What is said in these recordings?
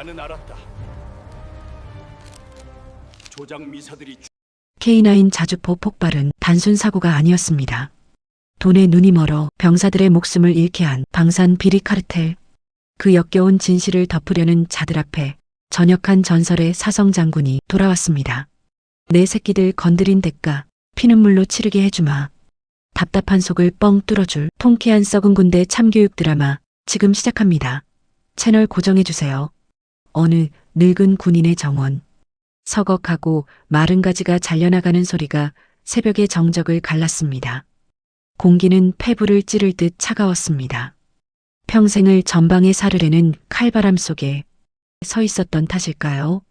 나는 알았다. 조작 미사들이 K9 자주포 폭발은 단순 사고가 아니었습니다. 돈에 눈이 멀어 병사들의 목숨을 잃게 한 방산 비리 카르텔. 그 역겨운 진실을 덮으려는 자들 앞에 전역한 전설의 사성 장군이 돌아왔습니다. 내 새끼들 건드린 대가 피눈물로 치르게 해주마. 답답한 속을 뻥 뚫어줄 통쾌한 썩은 군대 참교육 드라마 지금 시작합니다. 채널 고정해주세요. 어느 늙은 군인의 정원. 서걱하고 마른 가지가 잘려나가는 소리가 새벽의 정적을 갈랐습니다. 공기는 폐부를 찌를 듯 차가웠습니다. 평생을 전방에 사르려는 칼바람 속에 서 있었던 탓일까요?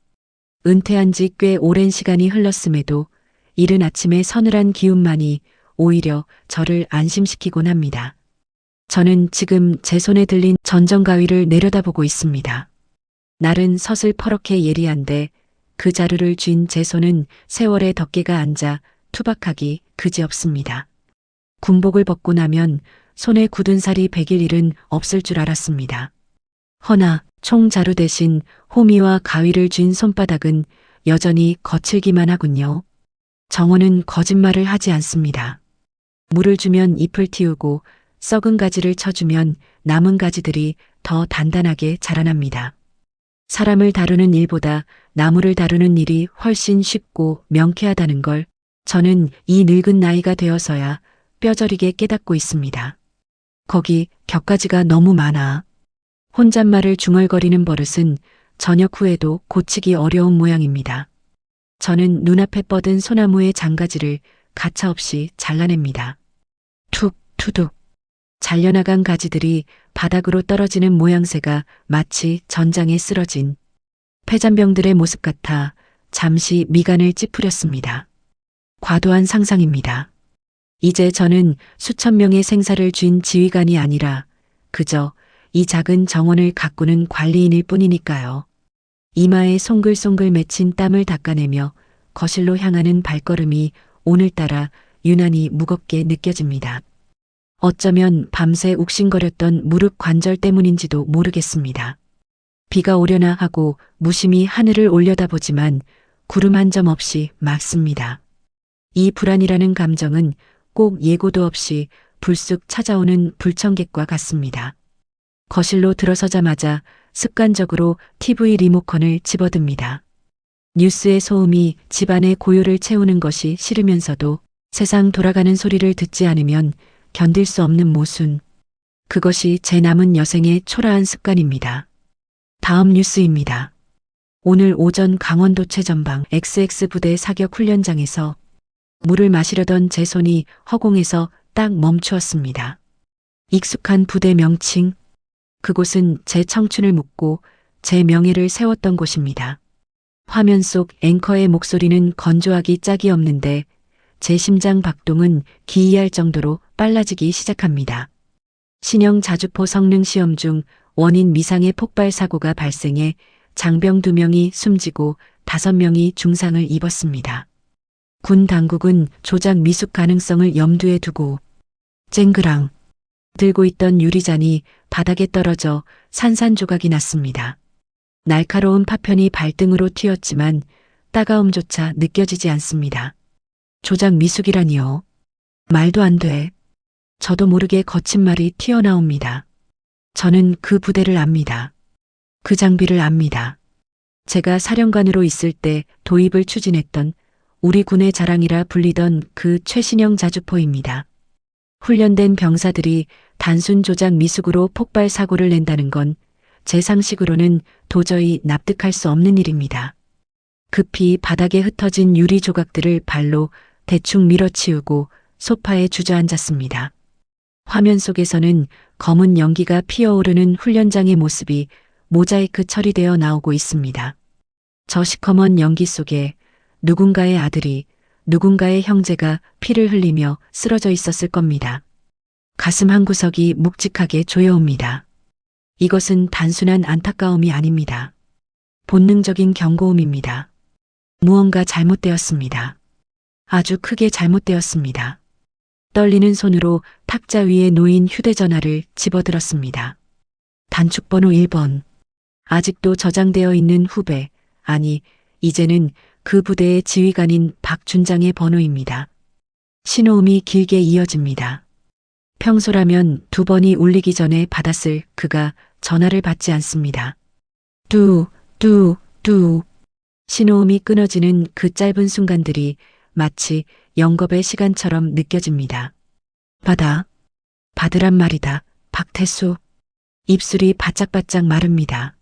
은퇴한 지 꽤 오랜 시간이 흘렀음에도 이른 아침의 서늘한 기운만이 오히려 저를 안심시키곤 합니다. 저는 지금 제 손에 들린 전정가위를 내려다보고 있습니다. 날은 서슬퍼렇게 예리한데 그 자루를 쥔 제 손은 세월의 덮개가 앉아 투박하기 그지없습니다. 군복을 벗고 나면 손에 굳은 살이 배길 일은 없을 줄 알았습니다. 허나 총자루 대신 호미와 가위를 쥔 손바닥은 여전히 거칠기만 하군요. 정원은 거짓말을 하지 않습니다. 물을 주면 잎을 틔우고 썩은 가지를 쳐주면 남은 가지들이 더 단단하게 자라납니다. 사람을 다루는 일보다 나무를 다루는 일이 훨씬 쉽고 명쾌하다는 걸 저는 이 늙은 나이가 되어서야 뼈저리게 깨닫고 있습니다. 거기 격가지가 너무 많아. 혼잣말을 중얼거리는 버릇은 저녁 후에도 고치기 어려운 모양입니다. 저는 눈앞에 뻗은 소나무의 장가지를 가차없이 잘라냅니다. 툭 투둑. 잘려나간 가지들이 바닥으로 떨어지는 모양새가 마치 전장에 쓰러진 폐잔병들의 모습 같아 잠시 미간을 찌푸렸습니다. 과도한 상상입니다. 이제 저는 수천 명의 생사를 쥔 지휘관이 아니라 그저 이 작은 정원을 가꾸는 관리인일 뿐이니까요. 이마에 송글송글 맺힌 땀을 닦아내며 거실로 향하는 발걸음이 오늘따라 유난히 무겁게 느껴집니다. 어쩌면 밤새 욱신거렸던 무릎 관절 때문인지도 모르겠습니다. 비가 오려나 하고 무심히 하늘을 올려다보지만 구름 한 점 없이 맑습니다. 이 불안이라는 감정은 꼭 예고도 없이 불쑥 찾아오는 불청객과 같습니다. 거실로 들어서자마자 습관적으로 TV 리모컨을 집어듭니다. 뉴스의 소음이 집안의 고요를 채우는 것이 싫으면서도 세상 돌아가는 소리를 듣지 않으면 견딜 수 없는 모순. 그것이 제 남은 여생의 초라한 습관입니다. 다음 뉴스입니다. 오늘 오전 강원도 최전방 XX 부대 사격 훈련장에서 물을 마시려던 제 손이 허공에서 딱 멈추었습니다. 익숙한 부대 명칭. 그곳은 제 청춘을 묻고 제 명예를 세웠던 곳입니다. 화면 속 앵커의 목소리는 건조하기 짝이 없는데 제 심장 박동은 기이할 정도로 빨라지기 시작합니다. 신형 자주포 성능 시험 중 원인 미상의 폭발 사고가 발생해 장병 2명이 숨지고 5명이 중상을 입었습니다. 군 당국은 조작 미숙 가능성을 염두에 두고 쨍그랑 들고 있던 유리잔이 바닥에 떨어져 산산조각이 났습니다. 날카로운 파편이 발등으로 튀었지만 따가움조차 느껴지지 않습니다. 조작 미숙이라니요. 말도 안 돼. 저도 모르게 거친 말이 튀어나옵니다. 저는 그 부대를 압니다. 그 장비를 압니다. 제가 사령관으로 있을 때 도입을 추진했던 우리 군의 자랑이라 불리던 그 최신형 자주포입니다. 훈련된 병사들이 단순 조작 미숙으로 폭발 사고를 낸다는 건 제 상식으로는 도저히 납득할 수 없는 일입니다. 급히 바닥에 흩어진 유리 조각들을 발로 대충 밀어치우고 소파에 주저앉았습니다. 화면 속에서는 검은 연기가 피어오르는 훈련장의 모습이 모자이크 처리되어 나오고 있습니다. 저 시커먼 연기 속에 누군가의 아들이, 누군가의 형제가 피를 흘리며 쓰러져 있었을 겁니다. 가슴 한구석이 묵직하게 조여옵니다. 이것은 단순한 안타까움이 아닙니다. 본능적인 경고음입니다. 무언가 잘못되었습니다. 아주 크게 잘못되었습니다. 떨리는 손으로 탁자 위에 놓인 휴대전화를 집어들었습니다. 단축번호 1번. 아직도 저장되어 있는 후배, 아니, 이제는 그 부대의 지휘관인 박준장의 번호입니다. 신호음이 길게 이어집니다. 평소라면 2번이 울리기 전에 받았을 그가 전화를 받지 않습니다. 뚜. 신호음이 끊어지는 그 짧은 순간들이 마치 영겁의 시간처럼 느껴집니다. 받으란 말이다, 박태수. 입술이 바짝바짝 마릅니다.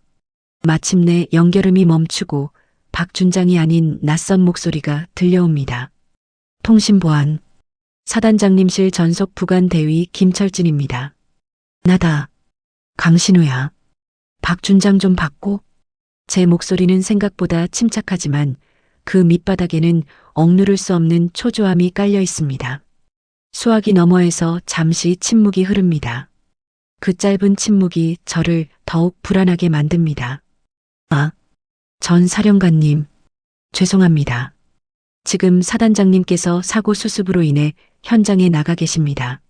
마침내 연결음이 멈추고 박준장이 아닌 낯선 목소리가 들려옵니다. 통신보안. 사단장님실 전속 부관대위 김철진입니다. 나다. 강신우야. 박준장 좀 받고. 제 목소리는 생각보다 침착하지만 그 밑바닥에는 억누를 수 없는 초조함이 깔려 있습니다. 수화기 너머에서 잠시 침묵이 흐릅니다. 그 짧은 침묵이 저를 더욱 불안하게 만듭니다. 전 사령관님, 죄송합니다. 지금 사단장님께서 사고 수습으로 인해 현장에 나가 계십니다.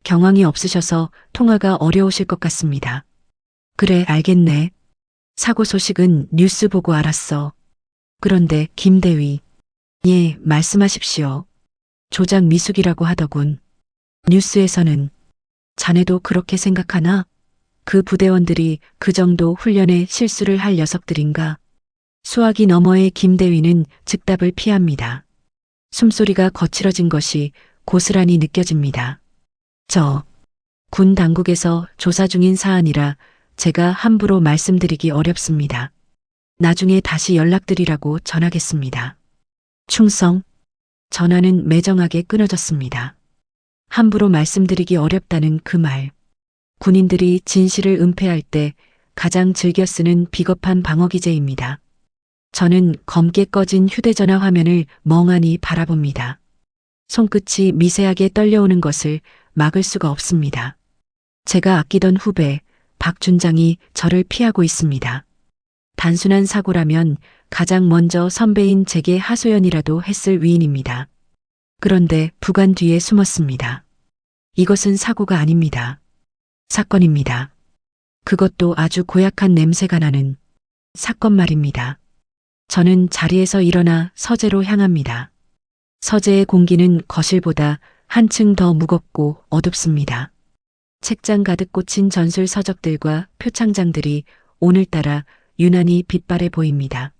경황이 없으셔서 통화가 어려우실 것 같습니다. 그래, 알겠네. 사고 소식은 뉴스 보고 알았어. 그런데 김대위. 예, 말씀하십시오. 조작 미숙이라고 하더군. 뉴스에서는. 자네도 그렇게 생각하나? 그 부대원들이 그 정도 훈련에 실수를 할 녀석들인가? 수화기 너머의 김대위는 즉답을 피합니다. 숨소리가 거칠어진 것이 고스란히 느껴집니다. 군 당국에서 조사 중인 사안이라 제가 함부로 말씀드리기 어렵습니다. 나중에 다시 연락드리라고 전하겠습니다. 충성. 전화는 매정하게 끊어졌습니다. 함부로 말씀드리기 어렵다는 그 말. 군인들이 진실을 은폐할 때 가장 즐겨 쓰는 비겁한 방어기제입니다. 저는 검게 꺼진 휴대전화 화면을 멍하니 바라봅니다. 손끝이 미세하게 떨려오는 것을 막을 수가 없습니다. 제가 아끼던 후배 박준장이 저를 피하고 있습니다. 단순한 사고라면 가장 먼저 선배인 제게 하소연이라도 했을 위인입니다. 그런데 부관 뒤에 숨었습니다. 이것은 사고가 아닙니다. 사건입니다. 그것도 아주 고약한 냄새가 나는 사건 말입니다. 저는 자리에서 일어나 서재로 향합니다. 서재의 공기는 거실보다 한층 더 무겁고 어둡습니다. 책장 가득 꽂힌 전술 서적들과 표창장들이 오늘따라 유난히 빛바래 보입니다.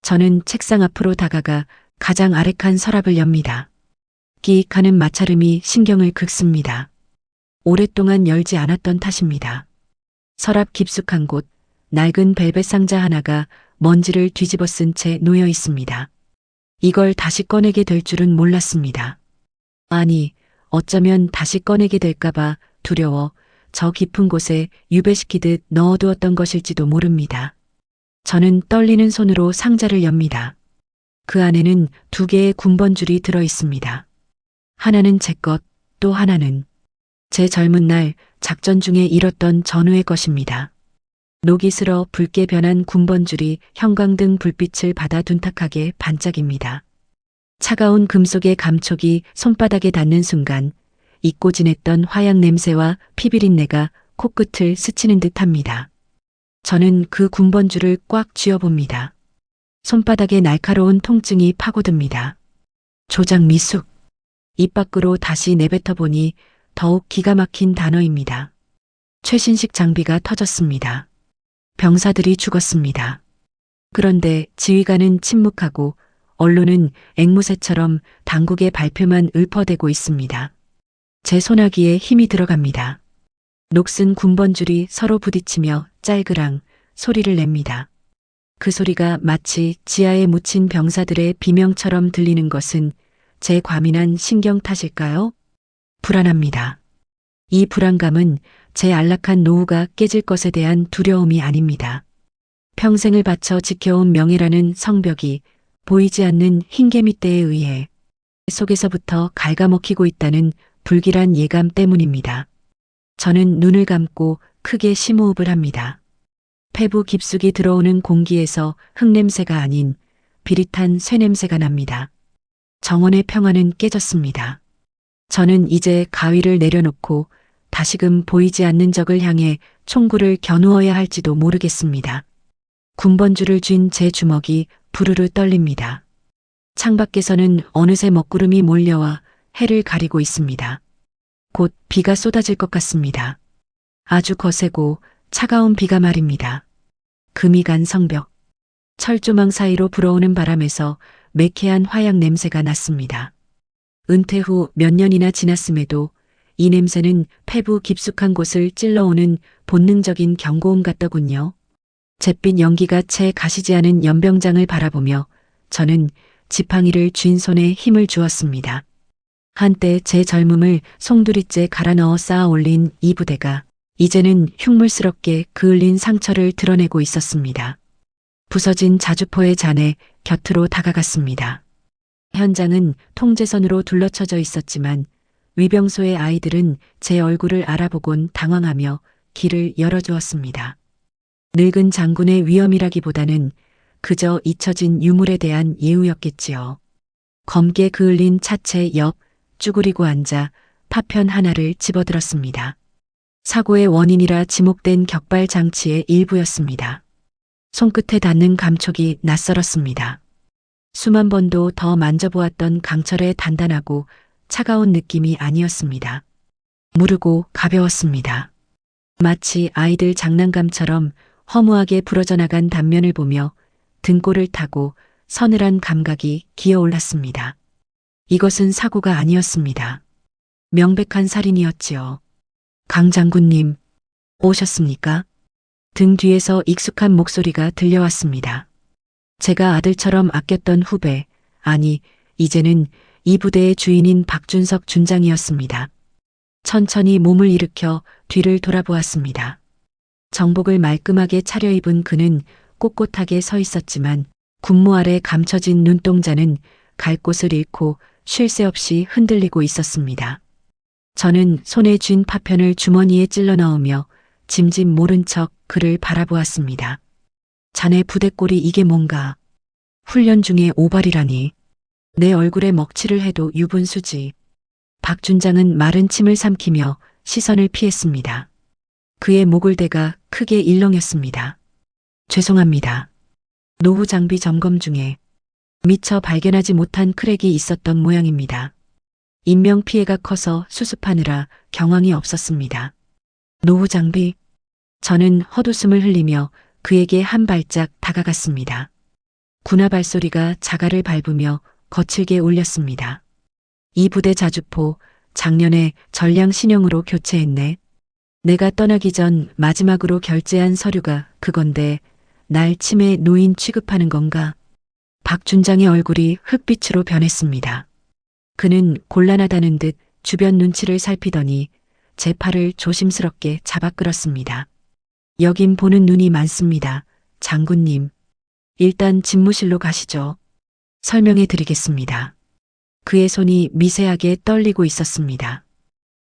저는 책상 앞으로 다가가 가장 아래 칸 서랍을 엽니다. 끼익하는 마찰음이 신경을 긁습니다. 오랫동안 열지 않았던 탓입니다. 서랍 깊숙한 곳, 낡은 벨벳 상자 하나가 먼지를 뒤집어 쓴 채 놓여 있습니다. 이걸 다시 꺼내게 될 줄은 몰랐습니다. 아니, 어쩌면 다시 꺼내게 될까봐 두려워 저 깊은 곳에 유배시키듯 넣어두었던 것일지도 모릅니다. 저는 떨리는 손으로 상자를 엽니다. 그 안에는 2개의 군번줄이 들어 있습니다. 하나는 제 것, 또 하나는 제 젊은 날 작전 중에 잃었던 전우의 것입니다. 녹이 슬어 붉게 변한 군번줄이 형광등 불빛을 받아 둔탁하게 반짝입니다. 차가운 금속의 감촉이 손바닥에 닿는 순간 잊고 지냈던 화약 냄새와 피비린내가 코끝을 스치는 듯합니다. 저는 그 군번줄을 꽉 쥐어봅니다. 손바닥에 날카로운 통증이 파고듭니다. 조작 미숙. 입 밖으로 다시 내뱉어 보니 더욱 기가 막힌 단어입니다. 최신식 장비가 터졌습니다. 병사들이 죽었습니다. 그런데 지휘관은 침묵하고 언론은 앵무새처럼 당국의 발표만 읊어대고 있습니다. 제 소나기에 힘이 들어갑니다. 녹슨 군번줄이 서로 부딪히며 짤그랑 소리를 냅니다. 그 소리가 마치 지하에 묻힌 병사들의 비명처럼 들리는 것은 제 과민한 신경 탓일까요? 불안합니다. 이 불안감은 제 안락한 노후가 깨질 것에 대한 두려움이 아닙니다. 평생을 바쳐 지켜온 명예라는 성벽이 보이지 않는 흰개미떼에 의해 속에서부터 갉아먹히고 있다는 불길한 예감 때문입니다. 저는 눈을 감고 크게 심호흡을 합니다. 폐부 깊숙이 들어오는 공기에서 흙냄새가 아닌 비릿한 쇠냄새가 납니다. 정원의 평화는 깨졌습니다. 저는 이제 가위를 내려놓고 다시금 보이지 않는 적을 향해 총구를 겨누어야 할지도 모르겠습니다. 군번줄을 쥔 제 주먹이 부르르 떨립니다. 창밖에서는 어느새 먹구름이 몰려와 해를 가리고 있습니다. 곧 비가 쏟아질 것 같습니다. 아주 거세고 차가운 비가 말입니다. 금이 간 성벽. 철조망 사이로 불어오는 바람에서 매캐한 화약 냄새가 났습니다. 은퇴 후 몇 년이나 지났음에도 이 냄새는 폐부 깊숙한 곳을 찔러오는 본능적인 경고음 같더군요. 잿빛 연기가 채 가시지 않은 연병장을 바라보며 저는 지팡이를 쥔 손에 힘을 주었습니다. 한때 제 젊음을 송두리째 갈아 넣어 쌓아 올린 이 부대가 이제는 흉물스럽게 그을린 상처를 드러내고 있었습니다. 부서진 자주포의 잔해 곁으로 다가갔습니다. 현장은 통제선으로 둘러쳐져 있었지만 위병소의 아이들은 제 얼굴을 알아보곤 당황하며 길을 열어주었습니다. 늙은 장군의 위험이라기보다는 그저 잊혀진 유물에 대한 예우였겠지요. 검게 그을린 차체 옆 쭈그리고 앉아 파편 하나를 집어들었습니다. 사고의 원인이라 지목된 격발 장치의 일부였습니다. 손끝에 닿는 감촉이 낯설었습니다. 수만 번도 더 만져보았던 강철의 단단하고 차가운 느낌이 아니었습니다. 무르고 가벼웠습니다. 마치 아이들 장난감처럼 허무하게 부러져 나간 단면을 보며 등골을 타고 서늘한 감각이 기어올랐습니다. 이것은 사고가 아니었습니다. 명백한 살인이었지요. 강 장군님, 오셨습니까? 등 뒤에서 익숙한 목소리가 들려왔습니다. 제가 아들처럼 아꼈던 후배, 아니, 이제는 이 부대의 주인인 박준석 준장이었습니다. 천천히 몸을 일으켜 뒤를 돌아보았습니다. 정복을 말끔하게 차려입은 그는 꼿꼿하게 서 있었지만 군무 아래 감춰진 눈동자는 갈 곳을 잃고 쉴 새 없이 흔들리고 있었습니다. 저는 손에 쥔 파편을 주머니에 찔러 넣으며 짐짓 모른 척 그를 바라보았습니다. 자네 부대꼴이 이게 뭔가. 훈련 중에 오발이라니. 내 얼굴에 먹칠을 해도 유분수지. 박 준장은 마른 침을 삼키며 시선을 피했습니다. 그의 목을 대가 크게 일렁였습니다. 죄송합니다. 노후 장비 점검 중에 미처 발견하지 못한 크랙이 있었던 모양입니다. 인명 피해가 커서 수습하느라 경황이 없었습니다. 노후 장비? 저는 헛웃음을 흘리며 그에게 한 발짝 다가갔습니다. 군화 발소리가 자갈을 밟으며 거칠게 울렸습니다. 이 부대 자주포 작년에 전량 신형으로 교체했네. 내가 떠나기 전 마지막으로 결제한 서류가 그건데 날 치매 노인 취급하는 건가? 박 준장의 얼굴이 흑빛으로 변했습니다. 그는 곤란하다는 듯 주변 눈치를 살피더니 제 팔을 조심스럽게 잡아 끌었습니다. 여긴 보는 눈이 많습니다. 장군님. 일단 집무실로 가시죠. 설명해 드리겠습니다. 그의 손이 미세하게 떨리고 있었습니다.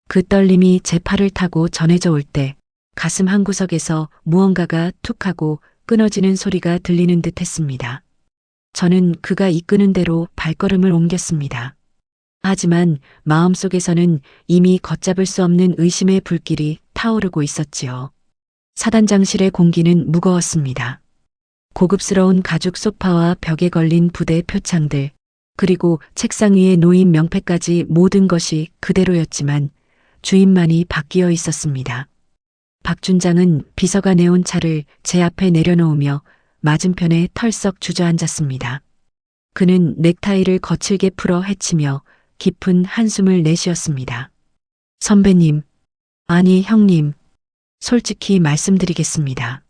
그 떨림이 제 팔을 타고 전해져 올 때 가슴 한구석에서 무언가가 툭 하고 끊어지는 소리가 들리는 듯 했습니다. 저는 그가 이끄는 대로 발걸음을 옮겼습니다. 하지만 마음속에서는 이미 걷잡을 수 없는 의심의 불길이 타오르고 있었지요. 사단장실의 공기는 무거웠습니다. 고급스러운 가죽 소파와 벽에 걸린 부대 표창들, 그리고 책상 위에 놓인 명패까지 모든 것이 그대로였지만 주인만이 바뀌어 있었습니다. 박 준장은 비서가 내온 차를 제 앞에 내려놓으며 맞은편에 털썩 주저앉았습니다. 그는 넥타이를 거칠게 풀어 헤치며 깊은 한숨을 내쉬었습니다. 선배님, 아니 형님, 솔직히 말씀드리겠습니다.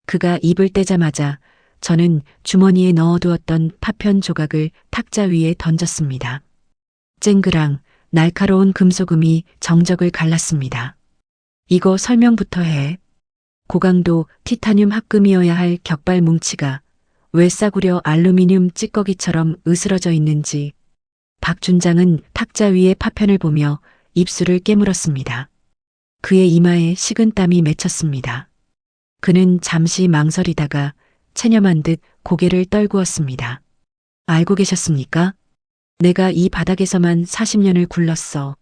그가 입을 떼자마자 저는 주머니에 넣어두었던 파편 조각을 탁자 위에 던졌습니다. 쨍그랑 날카로운 금소금이 정적을 갈랐습니다. 이거 설명부터 해. 고강도 티타늄 합금이어야 할 격발 뭉치가 왜 싸구려 알루미늄 찌꺼기처럼 으스러져 있는지. 박 준장은 탁자 위의 파편을 보며 입술을 깨물었습니다. 그의 이마에 식은땀이 맺혔습니다. 그는 잠시 망설이다가 체념한 듯 고개를 떨구었습니다. 알고 계셨습니까? 내가 이 바닥에서만 40년을 굴렀어.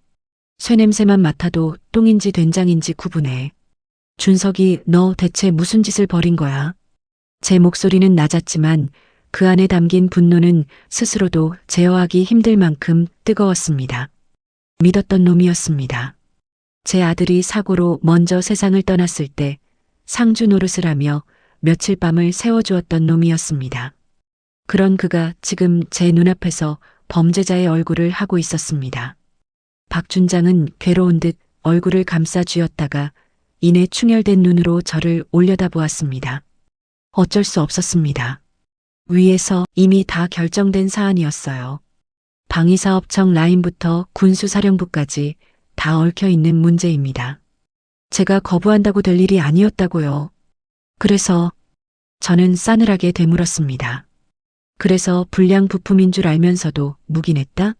쇠냄새만 맡아도 똥인지 된장인지 구분해. 준석이 너 대체 무슨 짓을 벌인 거야? 제 목소리는 낮았지만 그 안에 담긴 분노는 스스로도 제어하기 힘들 만큼 뜨거웠습니다. 믿었던 놈이었습니다. 제 아들이 사고로 먼저 세상을 떠났을 때 상주 노릇을 하며 며칠 밤을 세워주었던 놈이었습니다. 그런 그가 지금 제 눈앞에서 범죄자의 얼굴을 하고 있었습니다. 박준장은 괴로운 듯 얼굴을 감싸 쥐었다가 이내 충혈된 눈으로 저를 올려다보았습니다. 어쩔 수 없었습니다. 위에서 이미 다 결정된 사안이었어요. 방위사업청 라인부터 군수사령부까지 다 얽혀있는 문제입니다. 제가 거부한다고 될 일이 아니었다고요. 그래서 저는 싸늘하게 되물었습니다. 그래서 불량 부품인 줄 알면서도 묵인했다?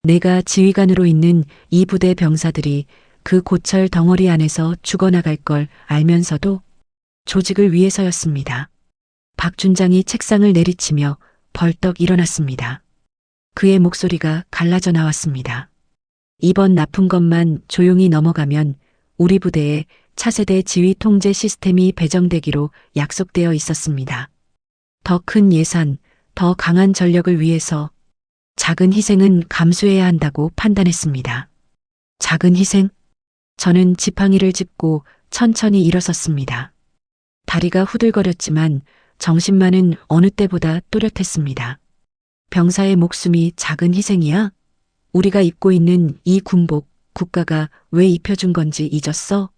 내가 지휘관으로 있는 이 부대 병사들이 그 고철 덩어리 안에서 죽어나갈 걸 알면서도 조직을 위해서였습니다. 박준장이 책상을 내리치며 벌떡 일어났습니다. 그의 목소리가 갈라져 나왔습니다. 이번 나쁜 것만 조용히 넘어가면 우리 부대에 차세대 지휘 통제 시스템이 배정되기로 약속되어 있었습니다. 더 큰 예산, 더 강한 전력을 위해서 작은 희생은 감수해야 한다고 판단했습니다. 작은 희생? 저는 지팡이를 짚고 천천히 일어섰습니다. 다리가 후들거렸지만 정신만은 어느 때보다 또렷했습니다. 병사의 목숨이 작은 희생이야? 우리가 입고 있는 이 군복, 국가가 왜 입혀준 건지 잊었어?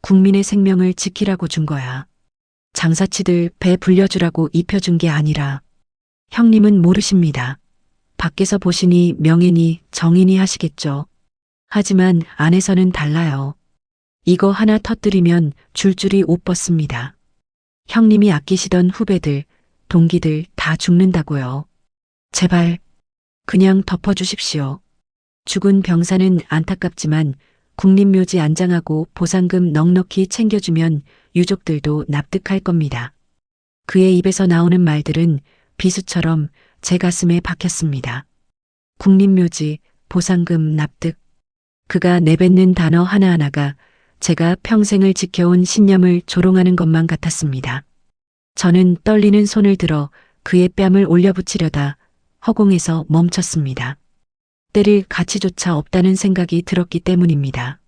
국민의 생명을 지키라고 준 거야. 장사치들 배 불려주라고 입혀준 게 아니라. 형님은 모르십니다. 밖에서 보시니 명예니 정의니 하시겠죠. 하지만 안에서는 달라요. 이거 하나 터뜨리면 줄줄이 옷 벗습니다. 형님이 아끼시던 후배들, 동기들 다 죽는다고요. 제발 그냥 덮어주십시오. 죽은 병사는 안타깝지만 국립묘지 안장하고 보상금 넉넉히 챙겨주면 유족들도 납득할 겁니다. 그의 입에서 나오는 말들은 비수처럼 제 가슴에 박혔습니다. 국립묘지, 보상금, 납득. 그가 내뱉는 단어 하나하나가 제가 평생을 지켜온 신념을 조롱하는 것만 같았습니다. 저는 떨리는 손을 들어 그의 뺨을 올려붙이려다 허공에서 멈췄습니다. 때릴 가치조차 없다는 생각이 들었기 때문입니다.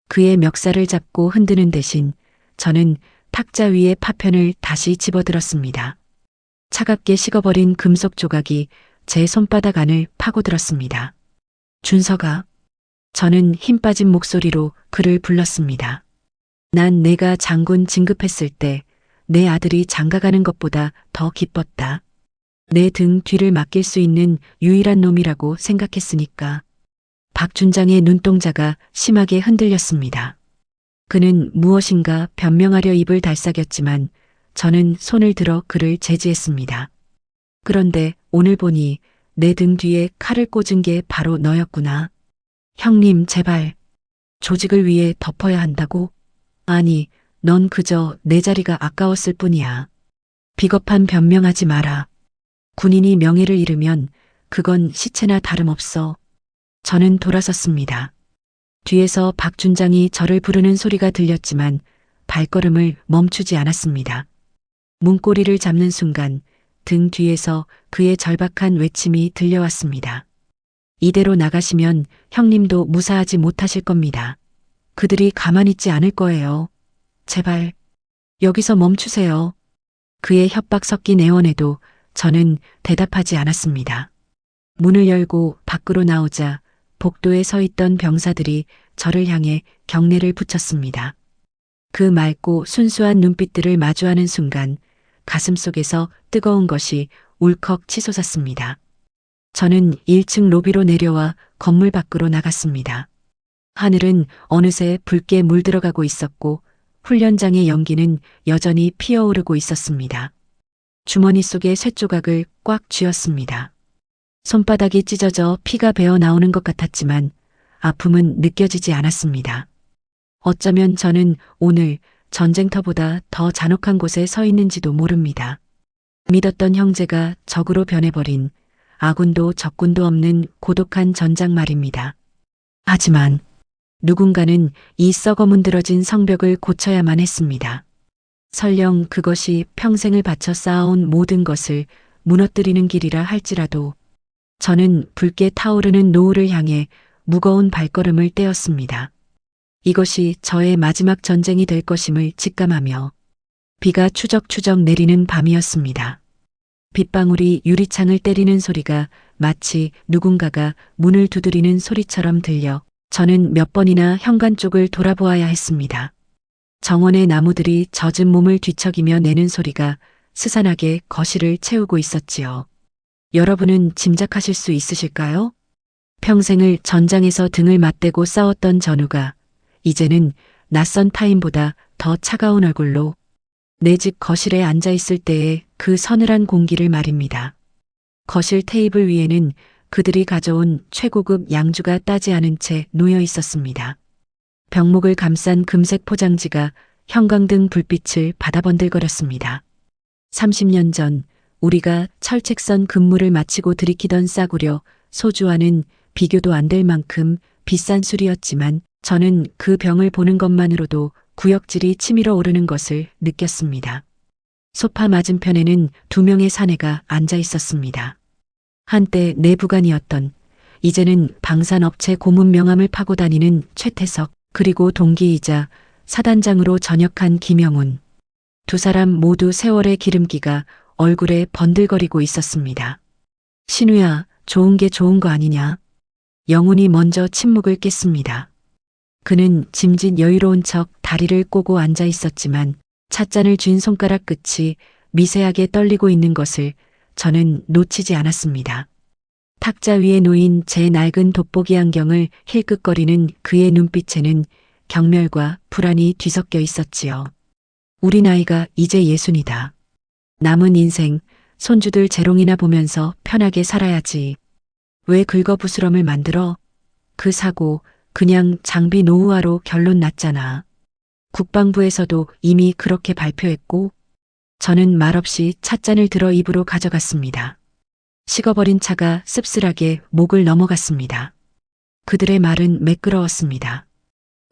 그의 멱살을 잡고 흔드는 대신 저는 탁자 위에 파편을 다시 집어들었습니다. 차갑게 식어버린 금속 조각이 제 손바닥 안을 파고들었습니다. 준서가. 저는 힘 빠진 목소리로 그를 불렀습니다. 난 내가 장군 진급했을 때 내 아들이 장가가는 것보다 더 기뻤다. 내 등 뒤를 맡길 수 있는 유일한 놈이라고 생각했으니까. 박준장의 눈동자가 심하게 흔들렸습니다. 그는 무엇인가 변명하려 입을 달싹였지만 저는 손을 들어 그를 제지했습니다. 그런데 오늘 보니 내 등 뒤에 칼을 꽂은 게 바로 너였구나. 형님, 제발. 조직을 위해 덮어야 한다고? 아니, 넌 그저 내 자리가 아까웠을 뿐이야. 비겁한 변명하지 마라. 군인이 명예를 잃으면 그건 시체나 다름없어. 저는 돌아섰습니다. 뒤에서 박준장이 저를 부르는 소리가 들렸지만 발걸음을 멈추지 않았습니다. 문고리를 잡는 순간 등 뒤에서 그의 절박한 외침이 들려왔습니다. 이대로 나가시면 형님도 무사하지 못하실 겁니다. 그들이 가만히 있지 않을 거예요. 제발 여기서 멈추세요. 그의 협박 섞인 애원에도 저는 대답하지 않았습니다. 문을 열고 밖으로 나오자 복도에 서 있던 병사들이 저를 향해 경례를 붙였습니다. 그 맑고 순수한 눈빛들을 마주하는 순간 가슴속에서 뜨거운 것이 울컥 치솟았습니다. 저는 1층 로비로 내려와 건물 밖으로 나갔습니다. 하늘은 어느새 붉게 물들어가고 있었고 훈련장의 연기는 여전히 피어오르고 있었습니다. 주머니 속에 쇳조각을 꽉 쥐었습니다. 손바닥이 찢어져 피가 배어 나오는 것 같았지만 아픔은 느껴지지 않았습니다. 어쩌면 저는 오늘 전쟁터보다 더 잔혹한 곳에 서 있는지도 모릅니다. 믿었던 형제가 적으로 변해버린 아군도 적군도 없는 고독한 전장 말입니다. 하지만 누군가는 이 썩어 문드러진 성벽을 고쳐야만 했습니다. 설령 그것이 평생을 바쳐 쌓아온 모든 것을 무너뜨리는 길이라 할지라도 저는 붉게 타오르는 노을을 향해 무거운 발걸음을 떼었습니다. 이것이 저의 마지막 전쟁이 될 것임을 직감하며 비가 추적추적 내리는 밤이었습니다. 빗방울이 유리창을 때리는 소리가 마치 누군가가 문을 두드리는 소리처럼 들려 저는 몇 번이나 현관 쪽을 돌아보아야 했습니다. 정원의 나무들이 젖은 몸을 뒤척이며 내는 소리가 스산하게 거실을 채우고 있었지요. 여러분은 짐작하실 수 있으실까요? 평생을 전장에서 등을 맞대고 싸웠던 전우가 이제는 낯선 타인보다 더 차가운 얼굴로 내 집 거실에 앉아 있을 때의 그 서늘한 공기를 말입니다. 거실 테이블 위에는 그들이 가져온 최고급 양주가 따지 않은 채 놓여 있었습니다. 벽목을 감싼 금색 포장지가 형광등 불빛을 바다번들거렸습니다. 30년 전 우리가 철책선 근무를 마치고 들이키던 싸구려 소주와는 비교도 안 될 만큼 비싼 술이었지만 저는 그 병을 보는 것만으로도 구역질이 치밀어 오르는 것을 느꼈습니다. 소파 맞은편에는 2명의 사내가 앉아 있었습니다. 한때 내부관이었던, 이제는 방산업체 고문 명함을 파고 다니는 최태석, 그리고 동기이자 사단장으로 전역한 김영훈. 두 사람 모두 세월의 기름기가 얼굴에 번들거리고 있었습니다. 신우야, 좋은 게 좋은 거 아니냐? 영훈이 먼저 침묵을 깼습니다. 그는 짐짓 여유로운 척 다리를 꼬고 앉아 있었지만 찻잔을 쥔 손가락 끝이 미세하게 떨리고 있는 것을 저는 놓치지 않았습니다. 탁자 위에 놓인 제 낡은 돋보기 안경을 힐끗거리는 그의 눈빛에는 경멸과 불안이 뒤섞여 있었지요. 우리 나이가 이제 60이다. 남은 인생 손주들 재롱이나 보면서 편하게 살아야지. 왜 긁어부스럼을 만들어? 그 사고 그냥 장비 노후화로 결론 났잖아. 국방부에서도 이미 그렇게 발표했고 저는 말없이 찻잔을 들어 입으로 가져갔습니다. 식어버린 차가 씁쓸하게 목을 넘어갔습니다. 그들의 말은 매끄러웠습니다.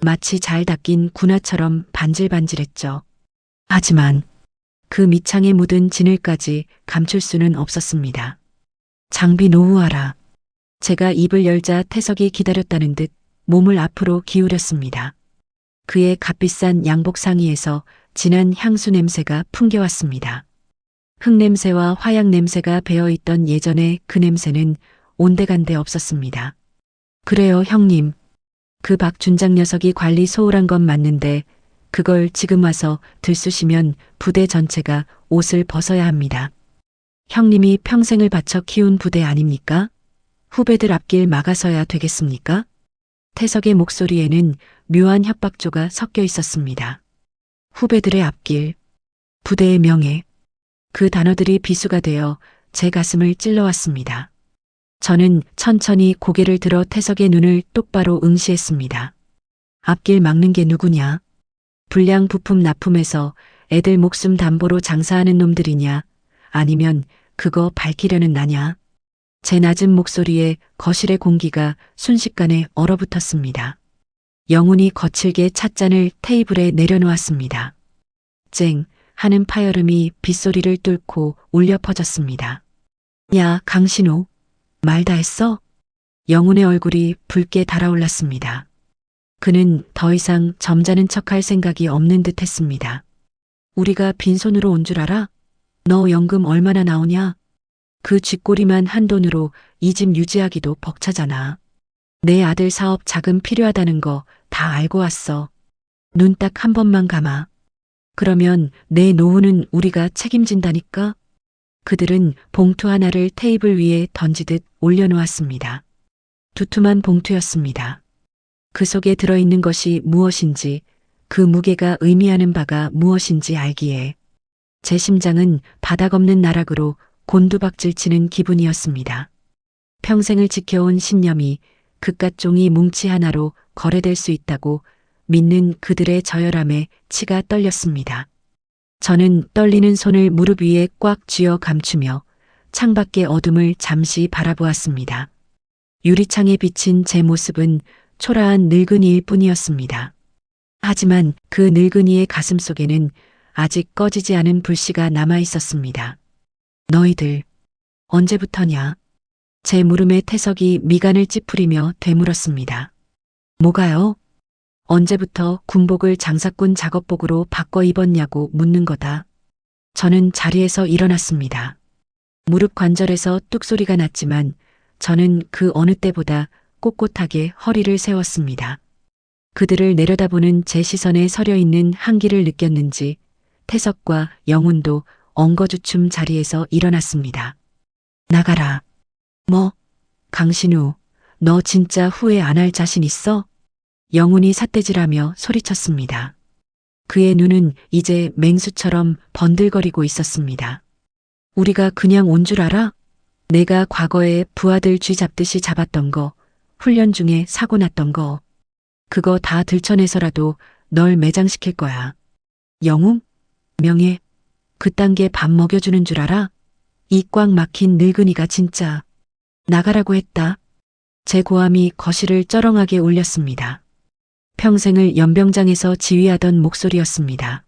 마치 잘 닦인 군화처럼 반질반질했죠. 하지만 그 밑창에 묻은 진을까지 감출 수는 없었습니다. 장비 노후화라. 제가 입을 열자 태석이 기다렸다는 듯 몸을 앞으로 기울였습니다. 그의 값비싼 양복 상의에서 진한 향수 냄새가 풍겨왔습니다. 흙냄새와 화약 냄새가 배어있던 예전의 그 냄새는 온데간데 없었습니다. 그래요, 형님. 그 박준장 녀석이 관리 소홀한 건 맞는데 그걸 지금 와서 들쑤시면 부대 전체가 옷을 벗어야 합니다. 형님이 평생을 바쳐 키운 부대 아닙니까? 후배들 앞길 막아서야 되겠습니까? 태석의 목소리에는 묘한 협박조가 섞여 있었습니다. 후배들의 앞길, 부대의 명예, 그 단어들이 비수가 되어 제 가슴을 찔러왔습니다. 저는 천천히 고개를 들어 태석의 눈을 똑바로 응시했습니다. 앞길 막는 게 누구냐? 불량 부품 납품해서 애들 목숨 담보로 장사하는 놈들이냐? 아니면 그거 밝히려는 나냐? 제 낮은 목소리에 거실의 공기가 순식간에 얼어붙었습니다. 영훈이 거칠게 찻잔을 테이블에 내려놓았습니다. 쨍 하는 파열음이 빗소리를 뚫고 울려 퍼졌습니다. 야, 강신우, 말 다 했어? 영훈의 얼굴이 붉게 달아올랐습니다. 그는 더 이상 점잖은 척할 생각이 없는 듯 했습니다. 우리가 빈손으로 온 줄 알아? 너 연금 얼마나 나오냐? 그 쥐꼬리만 한 돈으로 이 집 유지하기도 벅차잖아. 내 아들 사업 자금 필요하다는 거 다 알고 왔어. 눈 딱 한 번만 감아. 그러면 내 노후는 우리가 책임진다니까? 그들은 봉투 하나를 테이블 위에 던지듯 올려놓았습니다. 두툼한 봉투였습니다. 그 속에 들어있는 것이 무엇인지, 그 무게가 의미하는 바가 무엇인지 알기에 제 심장은 바닥 없는 나락으로 곤두박질 치는 기분이었습니다. 평생을 지켜온 신념이 그깟 종이 뭉치 하나로 거래될 수 있다고 믿는 그들의 저열함에 치가 떨렸습니다. 저는 떨리는 손을 무릎 위에 꽉 쥐어 감추며 창밖의 어둠을 잠시 바라보았습니다. 유리창에 비친 제 모습은 초라한 늙은이일 뿐이었습니다. 하지만 그 늙은이의 가슴 속에는 아직 꺼지지 않은 불씨가 남아 있었습니다. 너희들, 언제부터냐? 제 물음에 태석이 미간을 찌푸리며 되물었습니다. 뭐가요? 언제부터 군복을 장사꾼 작업복으로 바꿔 입었냐고 묻는 거다. 저는 자리에서 일어났습니다. 무릎 관절에서 뚝소리가 났지만 저는 그 어느 때보다 꼿꼿하게 허리를 세웠습니다. 그들을 내려다보는 제 시선에 서려 있는 한기를 느꼈는지 태석과 영훈도 엉거주춤 자리에서 일어났습니다. 나가라. 뭐? 강신우, 너 진짜 후회 안 할 자신 있어? 영훈이 삿대질하며 소리쳤습니다. 그의 눈은 이제 맹수처럼 번들거리고 있었습니다. 우리가 그냥 온 줄 알아? 내가 과거에 부하들 쥐 잡듯이 잡았던 거, 훈련 중에 사고 났던 거, 그거 다 들춰내서라도 널 매장시킬 거야. 영웅? 명예? 그딴 게 밥 먹여주는 줄 알아? 이 꽉 막힌 늙은이가 진짜. 나가라고 했다. 제 고함이 거실을 쩌렁하게 울렸습니다. 평생을 연병장에서 지휘하던 목소리였습니다.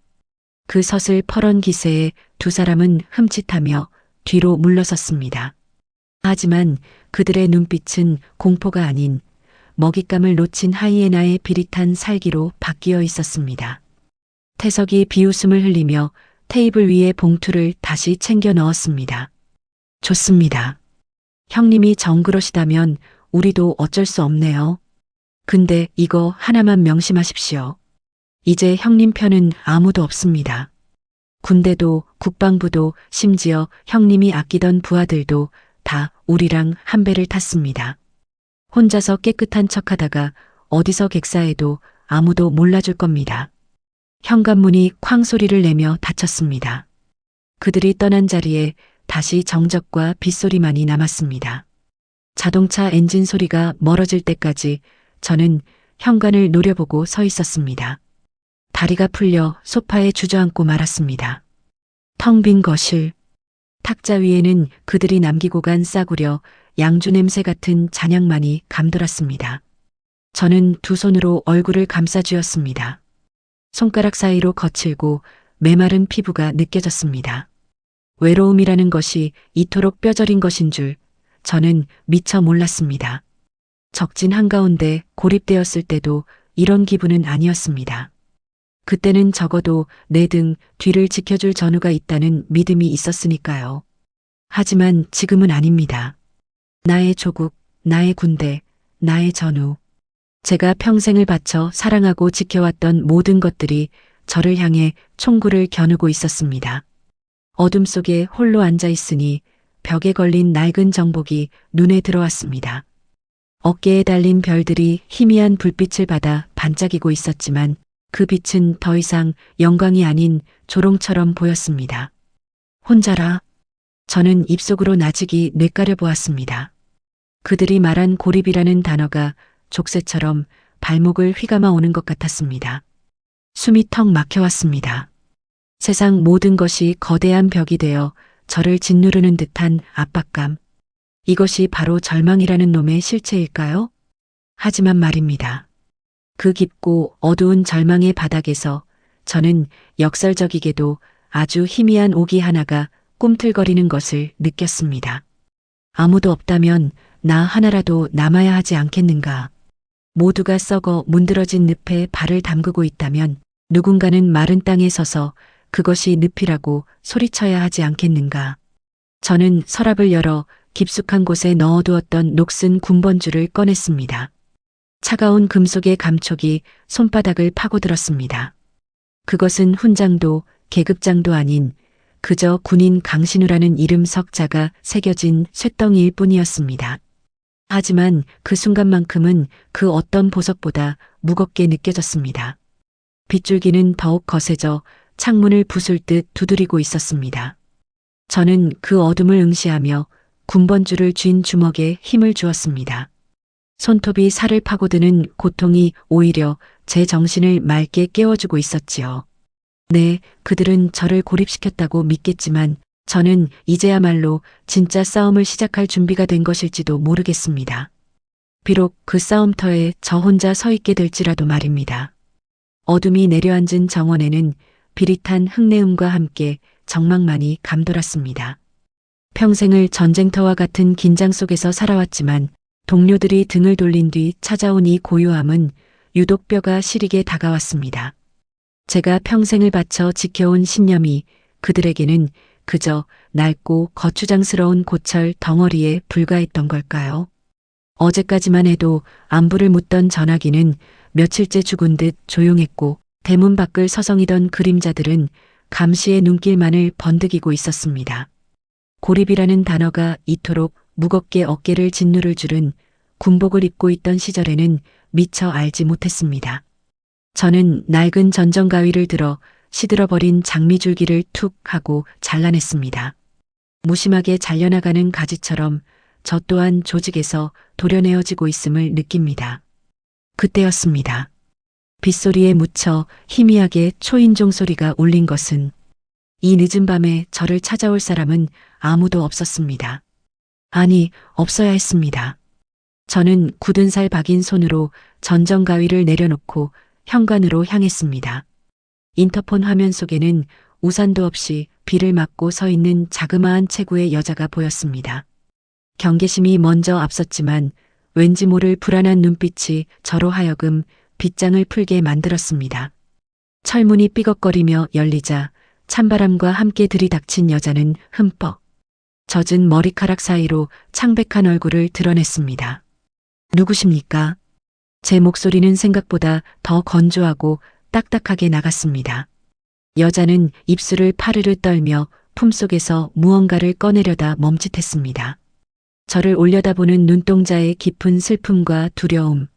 그 서슬퍼런 기세에 두 사람은 흠칫하며 뒤로 물러섰습니다. 하지만 그들의 눈빛은 공포가 아닌 먹잇감을 놓친 하이에나의 비릿한 살기로 바뀌어 있었습니다. 태석이 비웃음을 흘리며 테이블 위에 봉투를 다시 챙겨 넣었습니다. 좋습니다. 형님이 정그러시다면 우리도 어쩔 수 없네요. 근데 이거 하나만 명심하십시오. 이제 형님 편은 아무도 없습니다. 군대도 국방부도 심지어 형님이 아끼던 부하들도 다 우리랑 한 배를 탔습니다. 혼자서 깨끗한 척하다가 어디서 객사해도 아무도 몰라줄 겁니다. 현관문이 쾅 소리를 내며 닫혔습니다. 그들이 떠난 자리에 다시 정적과 빗소리만이 남았습니다. 자동차 엔진 소리가 멀어질 때까지 저는 현관을 노려보고 서 있었습니다. 다리가 풀려 소파에 주저앉고 말았습니다. 텅 빈 거실. 탁자 위에는 그들이 남기고 간 싸구려 양주 냄새 같은 잔향만이 감돌았습니다. 저는 두 손으로 얼굴을 감싸쥐었습니다. 손가락 사이로 거칠고 메마른 피부가 느껴졌습니다. 외로움이라는 것이 이토록 뼈저린 것인 줄 저는 미처 몰랐습니다. 적진 한가운데 고립되었을 때도 이런 기분은 아니었습니다. 그때는 적어도 내 등 뒤를 지켜줄 전우가 있다는 믿음이 있었으니까요. 하지만 지금은 아닙니다. 나의 조국, 나의 군대, 나의 전우. 제가 평생을 바쳐 사랑하고 지켜왔던 모든 것들이 저를 향해 총구를 겨누고 있었습니다. 어둠 속에 홀로 앉아 있으니 벽에 걸린 낡은 정복이 눈에 들어왔습니다. 어깨에 달린 별들이 희미한 불빛을 받아 반짝이고 있었지만 그 빛은 더 이상 영광이 아닌 조롱처럼 보였습니다. 혼자라. 저는 입속으로 나직이 뇌까려 보았습니다. 그들이 말한 고립이라는 단어가 족쇄처럼 발목을 휘감아 오는 것 같았습니다. 숨이 턱 막혀왔습니다. 세상 모든 것이 거대한 벽이 되어 저를 짓누르는 듯한 압박감. 이것이 바로 절망이라는 놈의 실체일까요? 하지만 말입니다. 그 깊고 어두운 절망의 바닥에서 저는 역설적이게도 아주 희미한 오기 하나가 꿈틀거리는 것을 느꼈습니다. 아무도 없다면 나 하나라도 남아야 하지 않겠는가. 모두가 썩어 문드러진 늪에 발을 담그고 있다면 누군가는 마른 땅에 서서 그것이 늪이라고 소리쳐야 하지 않겠는가. 저는 서랍을 열어 깊숙한 곳에 넣어두었던 녹슨 군번줄을 꺼냈습니다. 차가운 금속의 감촉이 손바닥을 파고들었습니다. 그것은 훈장도 계급장도 아닌 그저 군인 강신우라는 이름 석자가 새겨진 쇳덩이일 뿐이었습니다. 하지만 그 순간만큼은 그 어떤 보석보다 무겁게 느껴졌습니다. 빗줄기는 더욱 거세져 창문을 부술 듯 두드리고 있었습니다. 저는 그 어둠을 응시하며 군번줄을 쥔 주먹에 힘을 주었습니다. 손톱이 살을 파고드는 고통이 오히려 제 정신을 맑게 깨워주고 있었지요. 네, 그들은 저를 고립시켰다고 믿겠지만 저는 이제야말로 진짜 싸움을 시작할 준비가 된 것일지도 모르겠습니다. 비록 그 싸움터에 저 혼자 서 있게 될지라도 말입니다. 어둠이 내려앉은 정원에는 비릿한 흙내음과 함께 정막만이 감돌았습니다. 평생을 전쟁터와 같은 긴장 속에서 살아왔지만 동료들이 등을 돌린 뒤 찾아온 이 고요함은 유독 뼈가 시리게 다가왔습니다. 제가 평생을 바쳐 지켜온 신념이 그들에게는 그저 낡고 거추장스러운 고철 덩어리에 불과했던 걸까요? 어제까지만 해도 안부를 묻던 전화기는 며칠째 죽은 듯 조용했고 대문 밖을 서성이던 그림자들은 감시의 눈길만을 번득이고 있었습니다. 고립이라는 단어가 이토록 무겁게 어깨를 짓누를 줄은 군복을 입고 있던 시절에는 미처 알지 못했습니다. 저는 낡은 전정가위를 들어 시들어버린 장미줄기를 툭 하고 잘라냈습니다. 무심하게 잘려나가는 가지처럼 저 또한 조직에서 도려내어지고 있음을 느낍니다. 그때였습니다. 빗소리에 묻혀 희미하게 초인종 소리가 울린 것은 이 늦은 밤에 저를 찾아올 사람은 아무도 없었습니다. 아니, 없어야 했습니다. 저는 굳은 살 박인 손으로 전정가위를 내려놓고 현관으로 향했습니다. 인터폰 화면 속에는 우산도 없이 비를 맞고 서 있는 자그마한 체구의 여자가 보였습니다. 경계심이 먼저 앞섰지만 왠지 모를 불안한 눈빛이 저로 하여금 빗장을 풀게 만들었습니다. 철문이 삐걱거리며 열리자 찬바람과 함께 들이닥친 여자는 흠뻑 젖은 머리카락 사이로 창백한 얼굴을 드러냈습니다. 누구십니까? 제 목소리는 생각보다 더 건조하고 딱딱하게 나갔습니다. 여자는 입술을 파르르 떨며 품속에서 무언가를 꺼내려다 멈칫했습니다. 저를 올려다보는 눈동자의 깊은 슬픔과 두려움,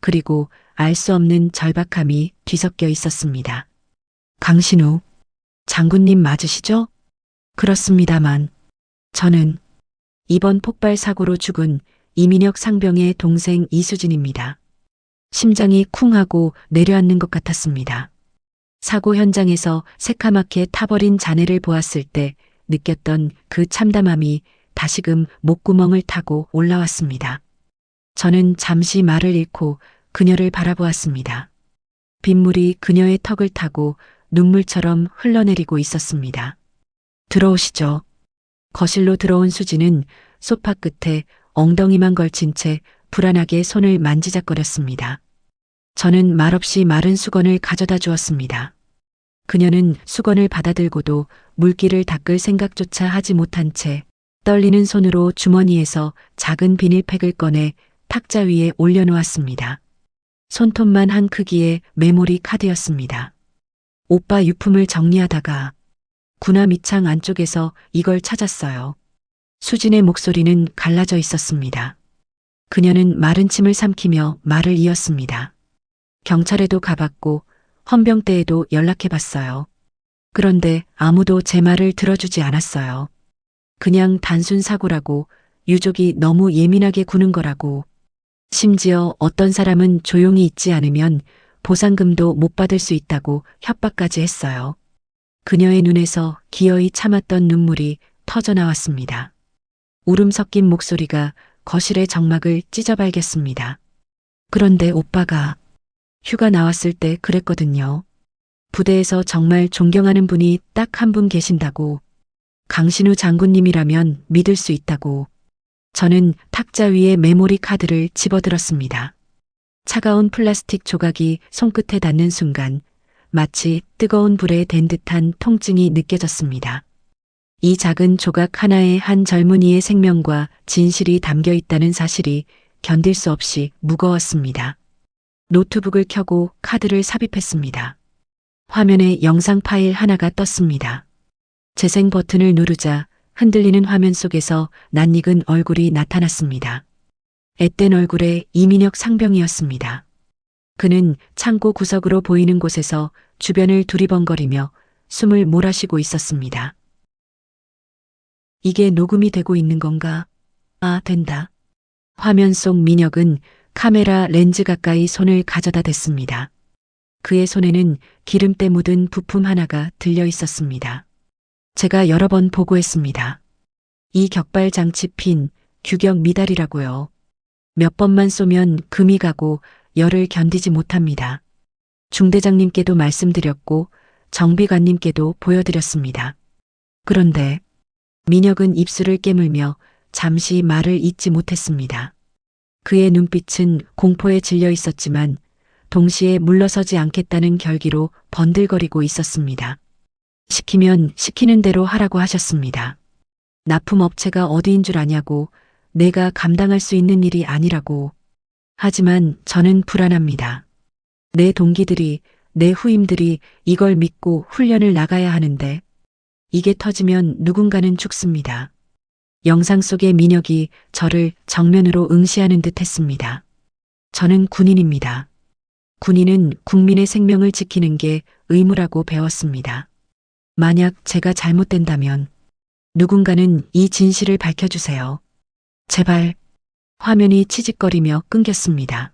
그리고 알 수 없는 절박함이 뒤섞여 있었습니다. 강신우, 장군님 맞으시죠? 그렇습니다만, 저는 이번 폭발 사고로 죽은 이민혁 상병의 동생 이수진입니다. 심장이 쿵 하고 내려앉는 것 같았습니다. 사고 현장에서 새카맣게 타버린 잔해를 보았을 때 느꼈던 그 참담함이 다시금 목구멍을 타고 올라왔습니다. 저는 잠시 말을 잃고 그녀를 바라보았습니다. 빗물이 그녀의 턱을 타고 눈물처럼 흘러내리고 있었습니다. 들어오시죠. 거실로 들어온 수지는 소파 끝에 엉덩이만 걸친 채 불안하게 손을 만지작거렸습니다. 저는 말없이 마른 수건을 가져다 주었습니다. 그녀는 수건을 받아들고도 물기를 닦을 생각조차 하지 못한 채 떨리는 손으로 주머니에서 작은 비닐팩을 꺼내 탁자 위에 올려놓았습니다. 손톱만 한 크기의 메모리 카드였습니다. 오빠 유품을 정리하다가 군화 밑창 안쪽에서 이걸 찾았어요. 수진의 목소리는 갈라져 있었습니다. 그녀는 마른 침을 삼키며 말을 이었습니다. 경찰에도 가봤고 헌병대에도 연락해봤어요. 그런데 아무도 제 말을 들어주지 않았어요. 그냥 단순 사고라고, 유족이 너무 예민하게 구는 거라고. 심지어 어떤 사람은 조용히 있지 않으면 보상금도 못 받을 수 있다고 협박까지 했어요. 그녀의 눈에서 기어이 참았던 눈물이 터져나왔습니다. 울음 섞인 목소리가 거실의 정막을 찢어발겼습니다. 그런데 오빠가 휴가 나왔을 때 그랬거든요. 부대에서 정말 존경하는 분이 딱 한 분 계신다고. 강신우 장군님이라면 믿을 수 있다고. 저는 탁자 위에 메모리 카드를 집어들었습니다. 차가운 플라스틱 조각이 손끝에 닿는 순간 마치 뜨거운 불에 댄 듯한 통증이 느껴졌습니다. 이 작은 조각 하나에 한 젊은이의 생명과 진실이 담겨 있다는 사실이 견딜 수 없이 무거웠습니다. 노트북을 켜고 카드를 삽입했습니다. 화면에 영상 파일 하나가 떴습니다. 재생 버튼을 누르자 흔들리는 화면 속에서 낯익은 얼굴이 나타났습니다. 앳된 얼굴의 이민혁 상병이었습니다. 그는 창고 구석으로 보이는 곳에서 주변을 두리번거리며 숨을 몰아쉬고 있었습니다. 이게 녹음이 되고 있는 건가? 아, 된다. 화면 속 민혁은 카메라 렌즈 가까이 손을 가져다 댔습니다. 그의 손에는 기름때 묻은 부품 하나가 들려 있었습니다. 제가 여러 번 보고했습니다. 이 격발 장치 핀 규격 미달이라고요. 몇 번만 쏘면 금이 가고 열을 견디지 못합니다. 중대장님께도 말씀드렸고 정비관님께도 보여드렸습니다. 그런데 민혁은 입술을 깨물며 잠시 말을 잇지 못했습니다. 그의 눈빛은 공포에 질려 있었지만 동시에 물러서지 않겠다는 결기로 번들거리고 있었습니다. 시키면 시키는 대로 하라고 하셨습니다. 납품업체가 어디인 줄 아냐고, 내가 감당할 수 있는 일이 아니라고. 하지만 저는 불안합니다. 내 동기들이, 내 후임들이 이걸 믿고 훈련을 나가야 하는데 이게 터지면 누군가는 죽습니다. 영상 속의 민혁이 저를 정면으로 응시하는 듯 했습니다. 저는 군인입니다. 군인은 국민의 생명을 지키는 게 의무라고 배웠습니다. 만약 제가 잘못된다면 누군가는 이 진실을 밝혀주세요. 제발. 화면이 치직거리며 끊겼습니다.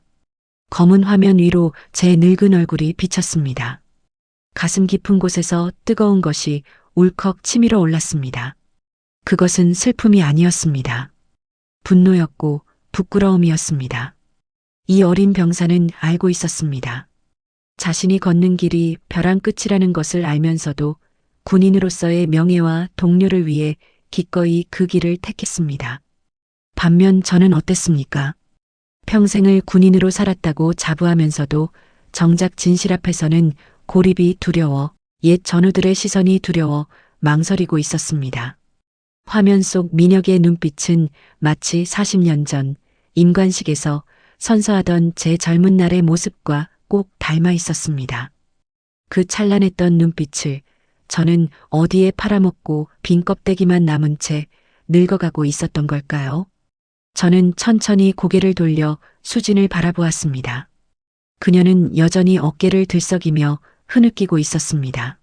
검은 화면 위로 제 늙은 얼굴이 비쳤습니다. 가슴 깊은 곳에서 뜨거운 것이 울컥 치밀어 올랐습니다. 그것은 슬픔이 아니었습니다. 분노였고 부끄러움이었습니다. 이 어린 병사는 알고 있었습니다. 자신이 걷는 길이 벼랑 끝이라는 것을 알면서도 군인으로서의 명예와 동료를 위해 기꺼이 그 길을 택했습니다. 반면 저는 어땠습니까? 평생을 군인으로 살았다고 자부하면서도 정작 진실 앞에서는 고립이 두려워, 옛 전우들의 시선이 두려워 망설이고 있었습니다. 화면 속 민혁의 눈빛은 마치 40년 전 임관식에서 선서하던 제 젊은 날의 모습과 꼭 닮아 있었습니다. 그 찬란했던 눈빛을 저는 어디에 팔아먹고 빈 껍데기만 남은 채 늙어가고 있었던 걸까요? 저는 천천히 고개를 돌려 수진을 바라보았습니다. 그녀는 여전히 어깨를 들썩이며 흐느끼고 있었습니다.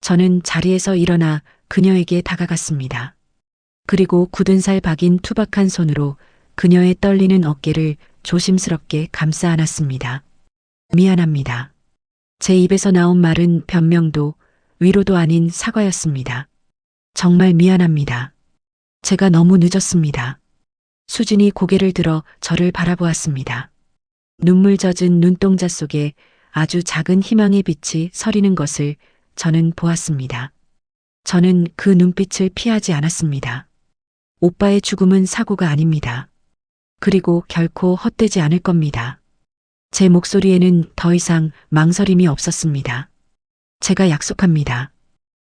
저는 자리에서 일어나 그녀에게 다가갔습니다. 그리고 굳은 살 박인 투박한 손으로 그녀의 떨리는 어깨를 조심스럽게 감싸 안았습니다. 미안합니다. 제 입에서 나온 말은 변명도 위로도 아닌 사과였습니다. 정말 미안합니다. 제가 너무 늦었습니다. 수진이 고개를 들어 저를 바라보았습니다. 눈물 젖은 눈동자 속에 아주 작은 희망의 빛이 서리는 것을 저는 보았습니다. 저는 그 눈빛을 피하지 않았습니다. 오빠의 죽음은 사고가 아닙니다. 그리고 결코 헛되지 않을 겁니다. 제 목소리에는 더 이상 망설임이 없었습니다. 제가 약속합니다.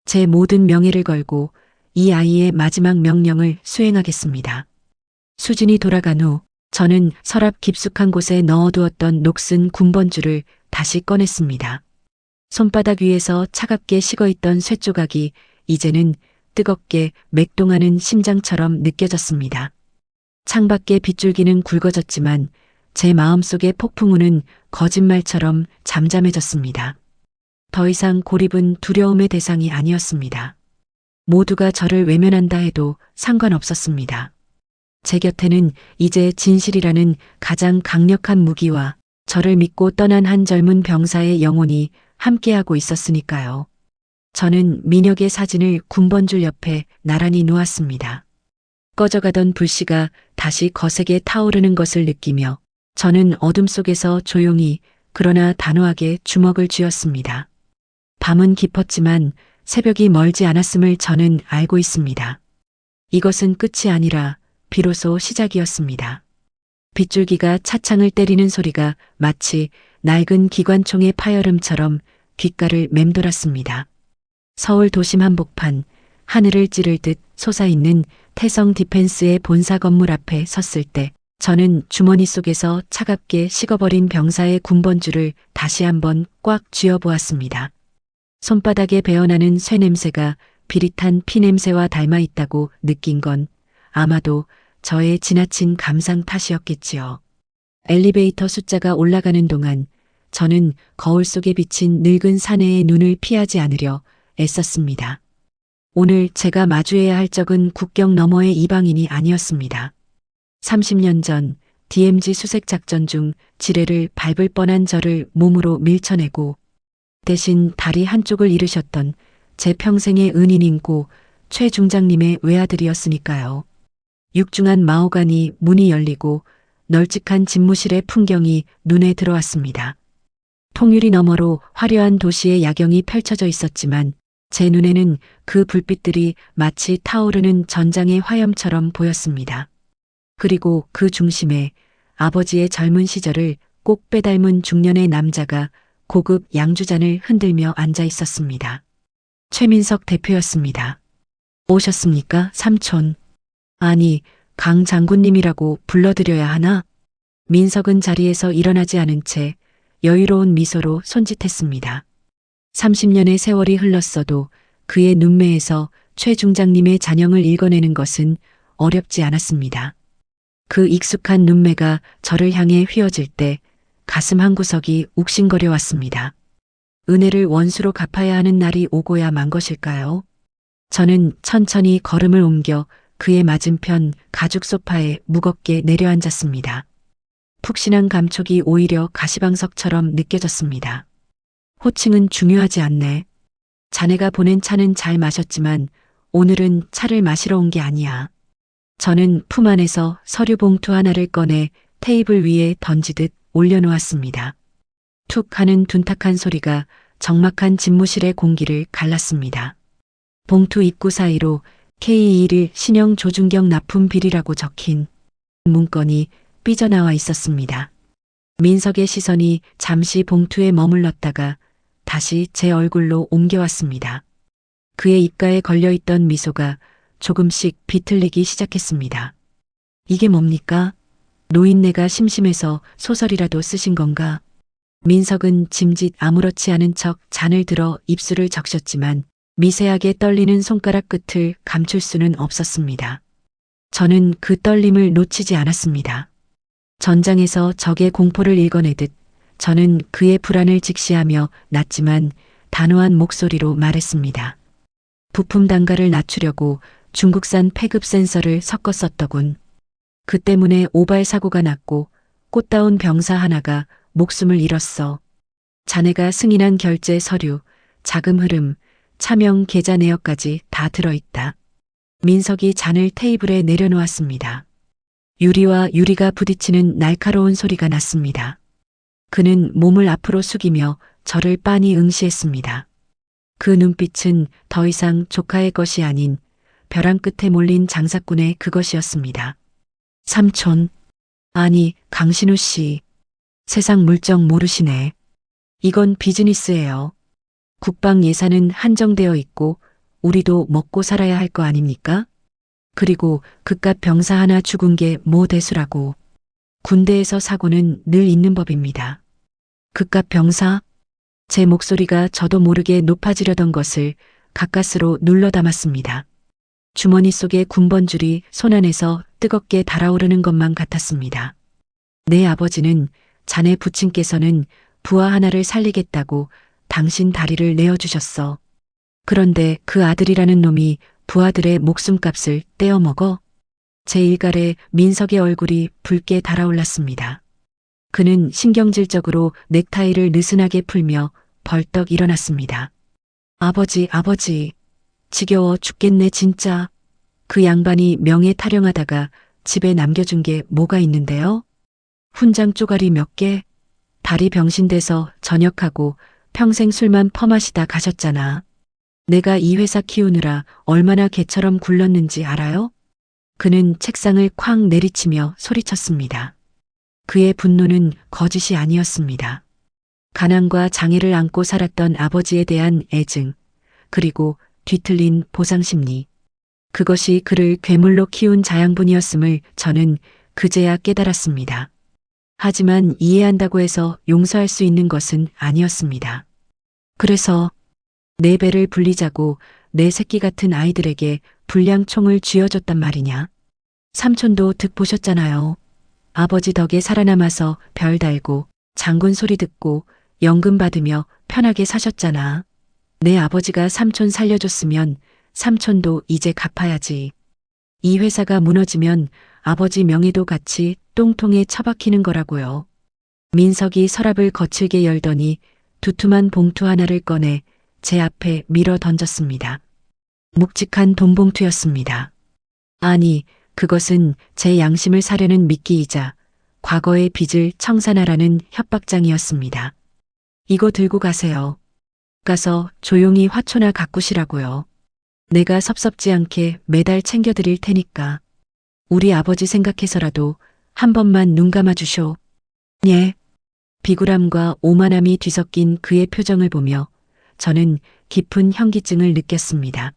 제 모든 명예를 걸고 이 아이의 마지막 명령을 수행하겠습니다. 수진이 돌아간 후 저는 서랍 깊숙한 곳에 넣어두었던 녹슨 군번줄을 다시 꺼냈습니다. 손바닥 위에서 차갑게 식어있던 쇳조각이 이제는 뜨겁게 맥동하는 심장처럼 느껴졌습니다. 창밖의 빗줄기는 굵어졌지만 제 마음속의 폭풍우는 거짓말처럼 잠잠해졌습니다. 더 이상 고립은 두려움의 대상이 아니었습니다. 모두가 저를 외면한다 해도 상관없었습니다. 제 곁에는 이제 진실이라는 가장 강력한 무기와 저를 믿고 떠난 한 젊은 병사의 영혼이 함께하고 있었으니까요. 저는 민혁의 사진을 군번줄 옆에 나란히 놓았습니다. 꺼져가던 불씨가 다시 거세게 타오르는 것을 느끼며 저는 어둠 속에서 조용히 그러나 단호하게 주먹을 쥐었습니다. 밤은 깊었지만 새벽이 멀지 않았음을 저는 알고 있습니다. 이것은 끝이 아니라 비로소 시작이었습니다. 빗줄기가 차창을 때리는 소리가 마치 낡은 기관총의 파열음처럼 귓가를 맴돌았습니다. 서울 도심 한복판, 하늘을 찌를 듯 솟아있는 태성 디펜스의 본사 건물 앞에 섰을 때 저는 주머니 속에서 차갑게 식어버린 병사의 군번줄을 다시 한번 꽉 쥐어보았습니다. 손바닥에 배어나는 쇠냄새가 비릿한 피냄새와 닮아 있다고 느낀 건 아마도 저의 지나친 감상 탓이었겠지요. 엘리베이터 숫자가 올라가는 동안 저는 거울 속에 비친 늙은 사내의 눈을 피하지 않으려 애썼습니다. 오늘 제가 마주해야 할 적은 국경 너머의 이방인이 아니었습니다. 30년 전 DMZ 수색 작전 중 지뢰를 밟을 뻔한 저를 몸으로 밀쳐내고 대신 다리 한쪽을 잃으셨던 제 평생의 은인인 고 최 중장님의 외아들이었으니까요. 육중한 마호가니 문이 열리고 널찍한 집무실의 풍경이 눈에 들어왔습니다. 통유리 너머로 화려한 도시의 야경이 펼쳐져 있었지만 제 눈에는 그 불빛들이 마치 타오르는 전장의 화염처럼 보였습니다. 그리고 그 중심에 아버지의 젊은 시절을 꼭 빼닮은 중년의 남자가 고급 양주잔을 흔들며 앉아 있었습니다. 최민석 대표였습니다. 오셨습니까, 삼촌? 아니, 강 장군님이라고 불러드려야 하나? 민석은 자리에서 일어나지 않은 채 여유로운 미소로 손짓했습니다. 30년의 세월이 흘렀어도 그의 눈매에서 최 중장님의 잔영을 읽어내는 것은 어렵지 않았습니다. 그 익숙한 눈매가 저를 향해 휘어질 때 가슴 한구석이 욱신거려 왔습니다. 은혜를 원수로 갚아야 하는 날이 오고야 만 것일까요? 저는 천천히 걸음을 옮겨 그의 맞은편 가죽 소파에 무겁게 내려앉았습니다. 푹신한 감촉이 오히려 가시방석처럼 느껴졌습니다. 호칭은 중요하지 않네. 자네가 보낸 차는 잘 마셨지만 오늘은 차를 마시러 온 게 아니야. 저는 품 안에서 서류 봉투 하나를 꺼내 테이블 위에 던지듯 올려놓았습니다. 툭 하는 둔탁한 소리가 적막한 집무실의 공기를 갈랐습니다. 봉투 입구 사이로 K21 신형 조준경 납품 비리라고 적힌 문건이 삐져나와 있었습니다. 민석의 시선이 잠시 봉투에 머물렀다가 다시 제 얼굴로 옮겨왔습니다. 그의 입가에 걸려있던 미소가 조금씩 비틀리기 시작했습니다. 이게 뭡니까? 노인네가 심심해서 소설이라도 쓰신 건가? 민석은 짐짓 아무렇지 않은 척 잔을 들어 입술을 적셨지만 미세하게 떨리는 손가락 끝을 감출 수는 없었습니다. 저는 그 떨림을 놓치지 않았습니다. 전장에서 적의 공포를 읽어내듯 저는 그의 불안을 직시하며 낮지만 단호한 목소리로 말했습니다. 부품 단가를 낮추려고 중국산 폐급 센서를 섞어 썼더군. 그 때문에 오발 사고가 났고 꽃다운 병사 하나가 목숨을 잃었어. 자네가 승인한 결제 서류, 자금 흐름, 차명 계좌 내역까지 다 들어있다. 민석이 잔을 테이블에 내려놓았습니다. 유리와 유리가 부딪히는 날카로운 소리가 났습니다. 그는 몸을 앞으로 숙이며 저를 빤히 응시했습니다. 그 눈빛은 더 이상 조카의 것이 아닌 벼랑 끝에 몰린 장사꾼의 그것이었습니다. 삼촌, 아니 강신우 씨, 세상 물정 모르시네. 이건 비즈니스예요. 국방 예산은 한정되어 있고 우리도 먹고 살아야 할 거 아닙니까? 그리고 그깟 병사 하나 죽은 게 뭐 대수라고. 군대에서 사고는 늘 있는 법입니다. 그깟 병사? 제 목소리가 저도 모르게 높아지려던 것을 가까스로 눌러 담았습니다. 주머니 속의 군번줄이 손안에서 뜨겁게 달아오르는 것만 같았습니다. 내 아버지는 자네 부친께서는 부하 하나를 살리겠다고 당신 다리를 내어주셨어. 그런데 그 아들이라는 놈이 부하들의 목숨값을 떼어먹어? 제 일갈에 민석의 얼굴이 붉게 달아올랐습니다. 그는 신경질적으로 넥타이를 느슨하게 풀며 벌떡 일어났습니다. 아버지, 지겨워 죽겠네 진짜. 그 양반이 명예 타령하다가 집에 남겨준 게 뭐가 있는데요? 훈장 쪼가리 몇 개? 다리 병신돼서 전역하고 평생 술만 퍼마시다 가셨잖아. 내가 이 회사 키우느라 얼마나 개처럼 굴렀는지 알아요? 그는 책상을 쾅 내리치며 소리쳤습니다. 그의 분노는 거짓이 아니었습니다. 가난과 장애를 안고 살았던 아버지에 대한 애증, 그리고 뒤틀린 보상심리. 그것이 그를 괴물로 키운 자양분이었음을 저는 그제야 깨달았습니다. 하지만 이해한다고 해서 용서할 수 있는 것은 아니었습니다. 그래서 내 배를 불리자고 내 새끼 같은 아이들에게 불량총을 쥐어줬단 말이냐. 삼촌도 득 보셨잖아요. 아버지 덕에 살아남아서 별 달고 장군 소리 듣고 연금 받으며 편하게 사셨잖아. 내 아버지가 삼촌 살려줬으면 삼촌도 이제 갚아야지. 이 회사가 무너지면 아버지 명예도 같이 똥통에 처박히는 거라고요. 민석이 서랍을 거칠게 열더니 두툼한 봉투 하나를 꺼내 제 앞에 밀어 던졌습니다. 묵직한 돈봉투였습니다. 아니, 그것은 제 양심을 사려는 미끼이자 과거의 빚을 청산하라는 협박장이었습니다. 이거 들고 가세요. 가서 조용히 화초나 가꾸시라고요. 내가 섭섭지 않게 매달 챙겨드릴 테니까. 우리 아버지 생각해서라도 한 번만 눈 감아 주쇼. 예. 비굴함과 오만함이 뒤섞인 그의 표정을 보며 저는 깊은 현기증을 느꼈습니다.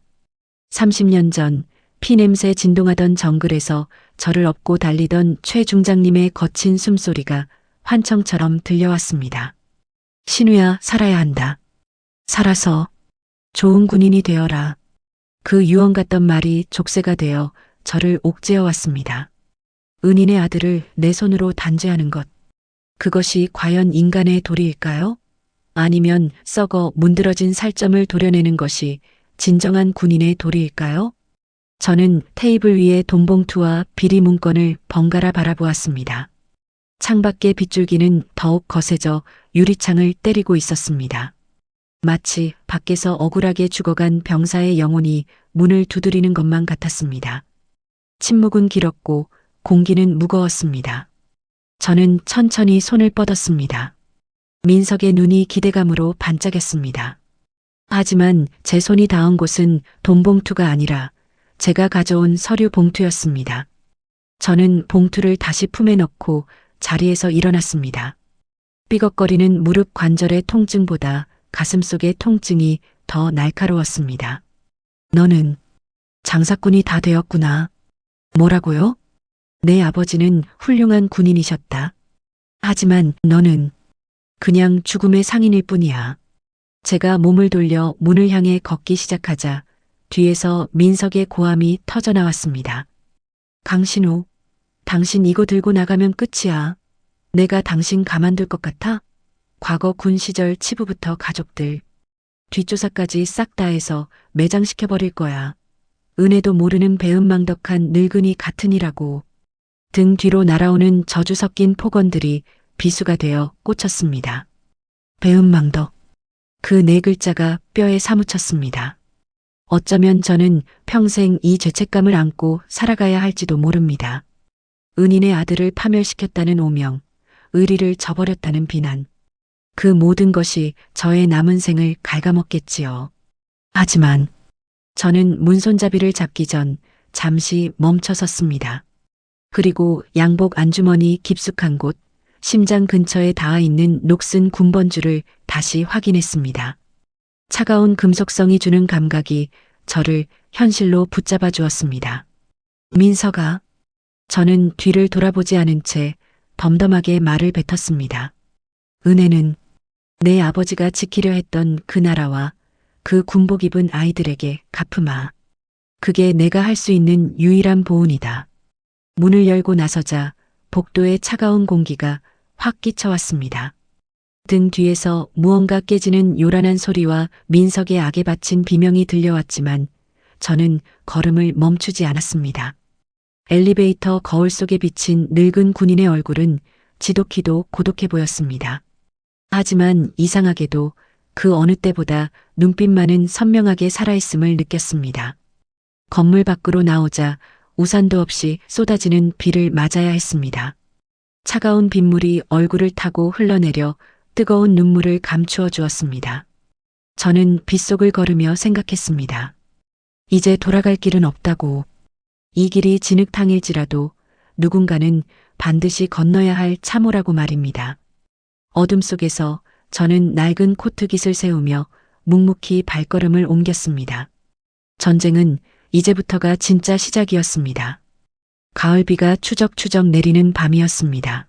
30년 전 피냄새 진동하던 정글에서 저를 업고 달리던 최 중장님의 거친 숨소리가 환청처럼 들려왔습니다. 신우야, 살아야 한다. 살아서 좋은 군인이 되어라. 그 유언 같던 말이 족쇄가 되어 저를 옥죄어 왔습니다. 은인의 아들을 내 손으로 단죄하는 것. 그것이 과연 인간의 도리일까요? 아니면 썩어 문드러진 살점을 도려내는 것이 진정한 군인의 도리일까요? 저는 테이블 위에 돈봉투와 비리 문건을 번갈아 바라보았습니다. 창밖의 빗줄기는 더욱 거세져 유리창을 때리고 있었습니다. 마치 밖에서 억울하게 죽어간 병사의 영혼이 문을 두드리는 것만 같았습니다. 침묵은 길었고 공기는 무거웠습니다. 저는 천천히 손을 뻗었습니다. 민석의 눈이 기대감으로 반짝였습니다. 하지만 제 손이 닿은 곳은 돈봉투가 아니라 제가 가져온 서류 봉투였습니다. 저는 봉투를 다시 품에 넣고 자리에서 일어났습니다. 삐걱거리는 무릎 관절의 통증보다 가슴속의 통증이 더 날카로웠습니다. 너는 장사꾼이 다 되었구나. 뭐라고요? 내 아버지는 훌륭한 군인이셨다. 하지만 너는 그냥 죽음의 상인일 뿐이야. 제가 몸을 돌려 문을 향해 걷기 시작하자 뒤에서 민석의 고함이 터져나왔습니다. 강신우, 당신 이거 들고 나가면 끝이야. 내가 당신 가만둘 것 같아? 과거 군 시절 치부부터 가족들, 뒷조사까지 싹 다 해서 매장시켜버릴 거야. 은혜도 모르는 배은망덕한 늙은이 같으니라고. 등 뒤로 날아오는 저주 섞인 폭언들이 비수가 되어 꽂혔습니다. 배은망덕. 그 네 글자가 뼈에 사무쳤습니다. 어쩌면 저는 평생 이 죄책감을 안고 살아가야 할지도 모릅니다. 은인의 아들을 파멸시켰다는 오명, 의리를 저버렸다는 비난. 그 모든 것이 저의 남은 생을 갉아먹겠지요. 하지만 저는 문손잡이를 잡기 전 잠시 멈춰섰습니다. 그리고 양복 안주머니 깊숙한 곳, 심장 근처에 닿아 있는 녹슨 군번줄을 다시 확인했습니다. 차가운 금속성이 주는 감각이 저를 현실로 붙잡아 주었습니다. 민석아. 저는 뒤를 돌아보지 않은 채 덤덤하게 말을 뱉었습니다. 은혜는 내 아버지가 지키려 했던 그 나라와 그 군복 입은 아이들에게 갚으마. 그게 내가 할 수 있는 유일한 보은이다. 문을 열고 나서자 복도에 차가운 공기가 확 끼쳐왔습니다. 등 뒤에서 무언가 깨지는 요란한 소리와 민석의 악에 바친 비명이 들려왔지만 저는 걸음을 멈추지 않았습니다. 엘리베이터 거울 속에 비친 늙은 군인의 얼굴은 지독히도 고독해 보였습니다. 하지만 이상하게도 그 어느 때보다 눈빛만은 선명하게 살아있음을 느꼈습니다. 건물 밖으로 나오자 우산도 없이 쏟아지는 비를 맞아야 했습니다. 차가운 빗물이 얼굴을 타고 흘러내려 뜨거운 눈물을 감추어 주었습니다. 저는 빗속을 걸으며 생각했습니다. 이제 돌아갈 길은 없다고. 이 길이 진흙탕일지라도 누군가는 반드시 건너야 할 참호라고 말입니다. 어둠 속에서 저는 낡은 코트깃을 세우며 묵묵히 발걸음을 옮겼습니다. 전쟁은 이제부터가 진짜 시작이었습니다. 가을비가 추적추적 내리는 밤이었습니다.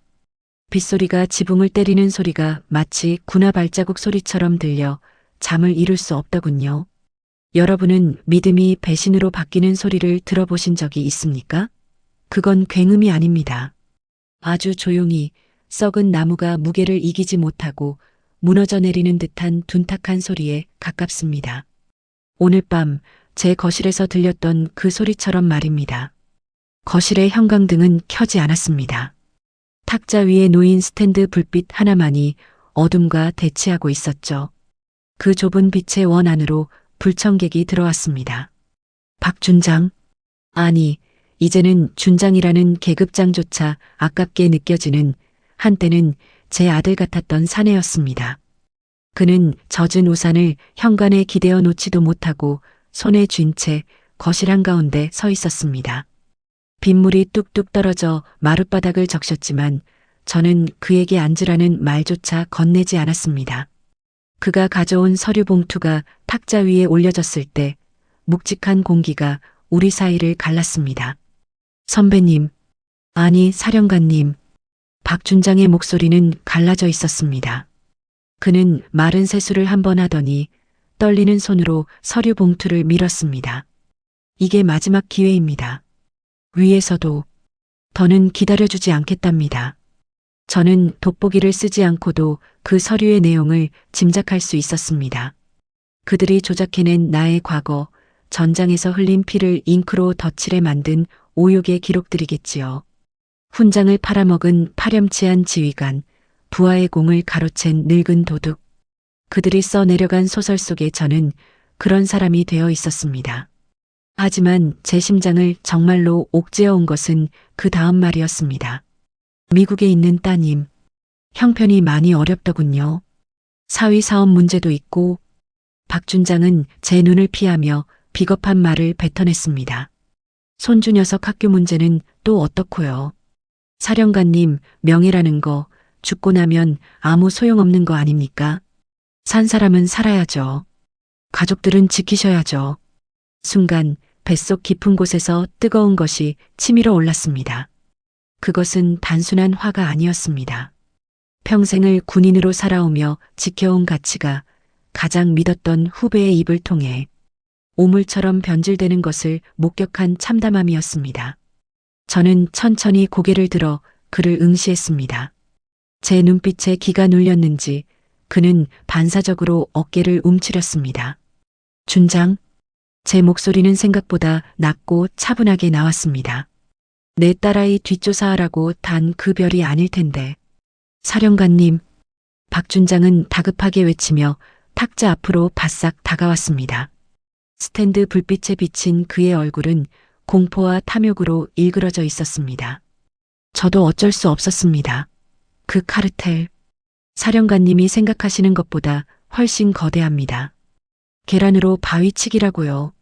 빗소리가 지붕을 때리는 소리가 마치 군화 발자국 소리처럼 들려 잠을 이룰 수 없더군요. 여러분은 믿음이 배신으로 바뀌는 소리를 들어보신 적이 있습니까? 그건 굉음이 아닙니다. 아주 조용히 썩은 나무가 무게를 이기지 못하고 무너져 내리는 듯한 둔탁한 소리에 가깝습니다. 오늘 밤 제 거실에서 들렸던 그 소리처럼 말입니다. 거실의 형광등은 켜지 않았습니다. 탁자 위에 놓인 스탠드 불빛 하나만이 어둠과 대치하고 있었죠. 그 좁은 빛의 원 안으로 불청객이 들어왔습니다. 박준장? 아니, 이제는 준장이라는 계급장조차 아깝게 느껴지는 한때는 제 아들 같았던 사내였습니다. 그는 젖은 우산을 현관에 기대어 놓지도 못하고 손에 쥔 채 거실 한가운데 서 있었습니다. 빗물이 뚝뚝 떨어져 마룻바닥을 적셨지만 저는 그에게 앉으라는 말조차 건네지 않았습니다. 그가 가져온 서류 봉투가 탁자 위에 올려졌을 때 묵직한 공기가 우리 사이를 갈랐습니다. 선배님, 아니 사령관님, 박준장의 목소리는 갈라져 있었습니다. 그는 마른 세수를 한 번 하더니 떨리는 손으로 서류 봉투를 밀었습니다. 이게 마지막 기회입니다. 위에서도 더는 기다려주지 않겠답니다. 저는 돋보기를 쓰지 않고도 그 서류의 내용을 짐작할 수 있었습니다. 그들이 조작해낸 나의 과거, 전장에서 흘린 피를 잉크로 덧칠해 만든 오욕의 기록들이겠지요. 훈장을 팔아먹은 파렴치한 지휘관, 부하의 공을 가로챈 늙은 도둑. 그들이 써내려간 소설 속에 저는 그런 사람이 되어 있었습니다. 하지만 제 심장을 정말로 옥죄어 온 것은 그 다음 말이었습니다. 미국에 있는 따님, 형편이 많이 어렵더군요. 사위 사업 문제도 있고. 박준장은 제 눈을 피하며 비겁한 말을 뱉어냈습니다. 손주 녀석 학교 문제는 또 어떻고요? 사령관님, 명예라는 거 죽고 나면 아무 소용없는 거 아닙니까? 산 사람은 살아야죠. 가족들은 지키셔야죠. 순간 뱃속 깊은 곳에서 뜨거운 것이 치밀어 올랐습니다. 그것은 단순한 화가 아니었습니다. 평생을 군인으로 살아오며 지켜온 가치가 가장 믿었던 후배의 입을 통해 오물처럼 변질되는 것을 목격한 참담함이었습니다. 저는 천천히 고개를 들어 그를 응시했습니다. 제 눈빛에 기가 눌렸는지 그는 반사적으로 어깨를 움츠렸습니다. 준장, 제 목소리는 생각보다 낮고 차분하게 나왔습니다. 내 딸아이 뒷조사하라고 단 그 별이 아닐 텐데. 사령관님, 박준장은 다급하게 외치며 탁자 앞으로 바싹 다가왔습니다. 스탠드 불빛에 비친 그의 얼굴은 공포와 탐욕으로 일그러져 있었습니다. 저도 어쩔 수 없었습니다. 그 카르텔, 사령관님이 생각하시는 것보다 훨씬 거대합니다. 계란으로 바위치기라고요.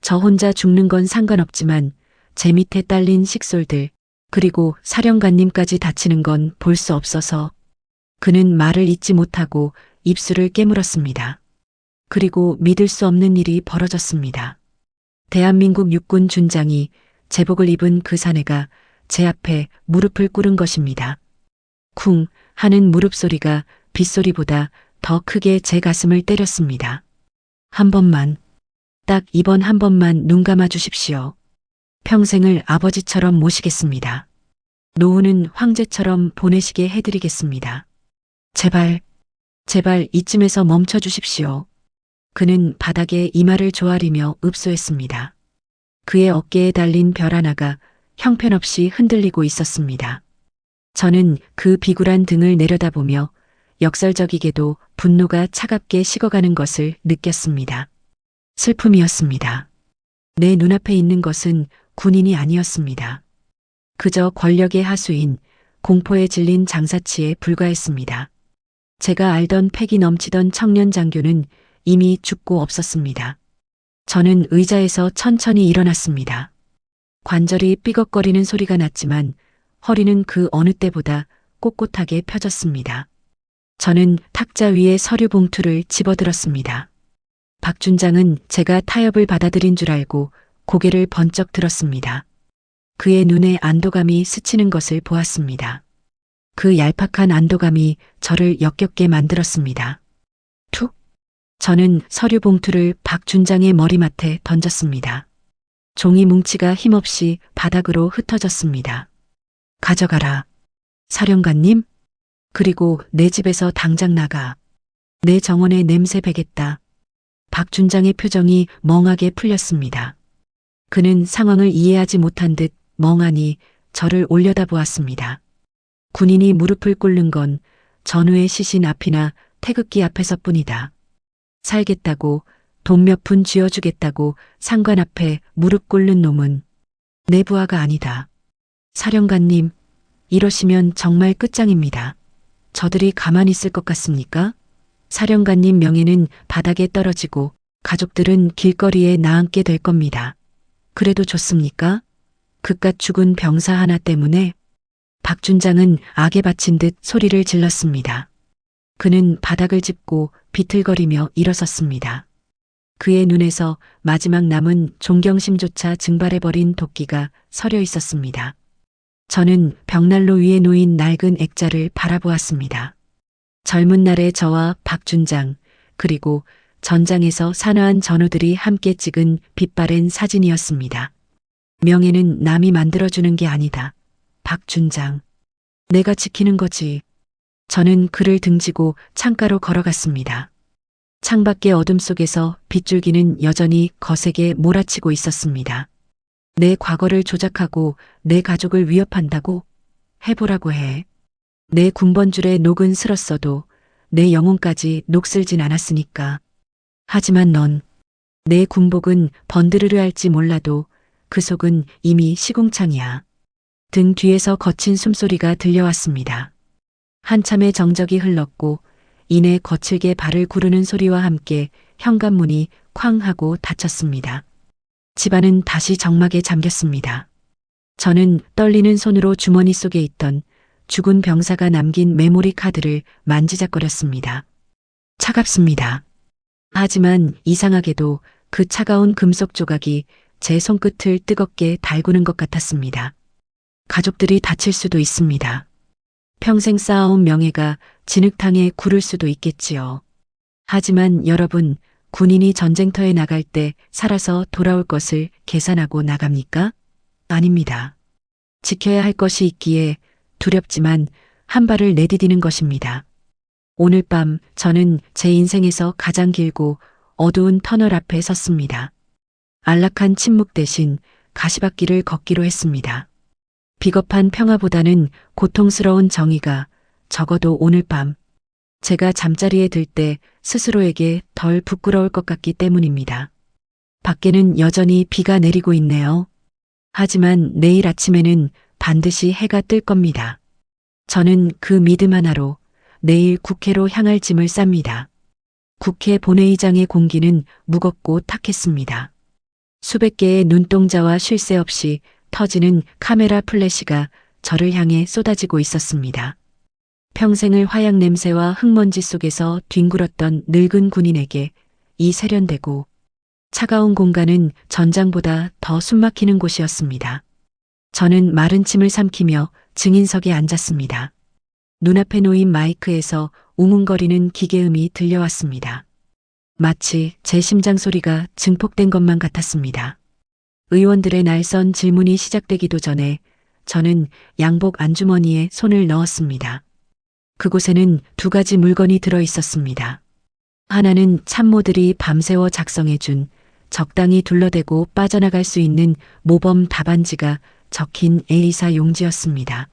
저 혼자 죽는 건 상관없지만 제 밑에 딸린 식솔들, 그리고 사령관님까지 다치는 건 볼 수 없어서. 그는 말을 잇지 못하고 입술을 깨물었습니다. 그리고 믿을 수 없는 일이 벌어졌습니다. 대한민국 육군 준장이 제복을 입은 그 사내가 제 앞에 무릎을 꿇은 것입니다. 쿵 하는 무릎 소리가 빗소리보다 더 크게 제 가슴을 때렸습니다. 한 번만, 딱 이번 한 번만 눈 감아 주십시오. 평생을 아버지처럼 모시겠습니다. 노후는 황제처럼 보내시게 해드리겠습니다. 제발, 제발 이쯤에서 멈춰 주십시오. 그는 바닥에 이마를 조아리며 읍소했습니다. 그의 어깨에 달린 별 하나가 형편없이 흔들리고 있었습니다. 저는 그 비굴한 등을 내려다보며 역설적이게도 분노가 차갑게 식어가는 것을 느꼈습니다. 슬픔이었습니다. 내 눈앞에 있는 것은 군인이 아니었습니다. 그저 권력의 하수인, 공포에 질린 장사치에 불과했습니다. 제가 알던 패기 넘치던 청년 장교는 이미 죽고 없었습니다. 저는 의자에서 천천히 일어났습니다. 관절이 삐걱거리는 소리가 났지만 허리는 그 어느 때보다 꼿꼿하게 펴졌습니다. 저는 탁자 위에 서류 봉투를 집어들었습니다. 박준장은 제가 타협을 받아들인 줄 알고 고개를 번쩍 들었습니다. 그의 눈에 안도감이 스치는 것을 보았습니다. 그 얄팍한 안도감이 저를 역겹게 만들었습니다. 툭! 저는 서류 봉투를 박준장의 머리맡에 던졌습니다. 종이 뭉치가 힘없이 바닥으로 흩어졌습니다. 가져가라. 사령관님? 그리고 내 집에서 당장 나가. 내 정원에 냄새 배겠다. 박준장의 표정이 멍하게 풀렸습니다. 그는 상황을 이해하지 못한 듯 멍하니 저를 올려다보았습니다. 군인이 무릎을 꿇는 건 전우의 시신 앞이나 태극기 앞에서뿐이다. 살겠다고 돈 몇 푼 쥐어주겠다고 상관 앞에 무릎 꿇는 놈은 내 부하가 아니다. 사령관님, 이러시면 정말 끝장입니다. 저들이 가만히 있을 것 같습니까? 사령관님 명예는 바닥에 떨어지고 가족들은 길거리에 나앉게 될 겁니다. 그래도 좋습니까? 그깟 죽은 병사 하나 때문에 박준장은 악에 바친 듯 소리를 질렀습니다. 그는 바닥을 짚고 비틀거리며 일어섰습니다. 그의 눈에서 마지막 남은 존경심조차 증발해버린 도끼가 서려 있었습니다. 저는 벽난로 위에 놓인 낡은 액자를 바라보았습니다. 젊은 날의 저와 박준장, 그리고 전장에서 산화한 전우들이 함께 찍은 빛바랜 사진이었습니다. 명예는 남이 만들어주는 게 아니다. 박준장. 내가 지키는 거지. 저는 그를 등지고 창가로 걸어갔습니다. 창밖의 어둠 속에서 빗줄기는 여전히 거세게 몰아치고 있었습니다. 내 과거를 조작하고 내 가족을 위협한다고? 해보라고 해. 내 군번줄에 녹은 슬었어도 내 영혼까지 녹슬진 않았으니까. 하지만 넌, 내 군복은 번드르르 할지 몰라도 그 속은 이미 시궁창이야. 등 뒤에서 거친 숨소리가 들려왔습니다. 한참의 정적이 흘렀고 이내 거칠게 발을 구르는 소리와 함께 현관문이 쾅 하고 닫혔습니다. 집안은 다시 적막에 잠겼습니다. 저는 떨리는 손으로 주머니 속에 있던 죽은 병사가 남긴 메모리 카드를 만지작거렸습니다. 차갑습니다. 하지만 이상하게도 그 차가운 금속 조각이 제 손끝을 뜨겁게 달구는 것 같았습니다. 가족들이 다칠 수도 있습니다. 평생 쌓아온 명예가 진흙탕에 구를 수도 있겠지요. 하지만 여러분, 군인이 전쟁터에 나갈 때 살아서 돌아올 것을 계산하고 나갑니까? 아닙니다. 지켜야 할 것이 있기에 두렵지만 한 발을 내디디는 것입니다. 오늘 밤 저는 제 인생에서 가장 길고 어두운 터널 앞에 섰습니다. 안락한 침묵 대신 가시밭길을 걷기로 했습니다. 비겁한 평화보다는 고통스러운 정의가 적어도 오늘 밤 제가 잠자리에 들 때 스스로에게 덜 부끄러울 것 같기 때문입니다. 밖에는 여전히 비가 내리고 있네요. 하지만 내일 아침에는 반드시 해가 뜰 겁니다. 저는 그 믿음 하나로 내일 국회로 향할 짐을 쌉니다. 국회 본회의장의 공기는 무겁고 탁했습니다. 수백 개의 눈동자와 쉴 새 없이 터지는 카메라 플래시가 저를 향해 쏟아지고 있었습니다. 평생을 화약 냄새와 흙먼지 속에서 뒹굴었던 늙은 군인에게 이 세련되고 차가운 공간은 전장보다 더 숨막히는 곳이었습니다. 저는 마른 침을 삼키며 증인석에 앉았습니다. 눈앞에 놓인 마이크에서 웅웅거리는 기계음이 들려왔습니다. 마치 제 심장 소리가 증폭된 것만 같았습니다. 의원들의 날선 질문이 시작되기도 전에 저는 양복 안주머니에 손을 넣었습니다. 그곳에는 두 가지 물건이 들어 있었습니다. 하나는 참모들이 밤새워 작성해준 적당히 둘러대고 빠져나갈 수 있는 모범 답안지가 적힌 A4 용지였습니다.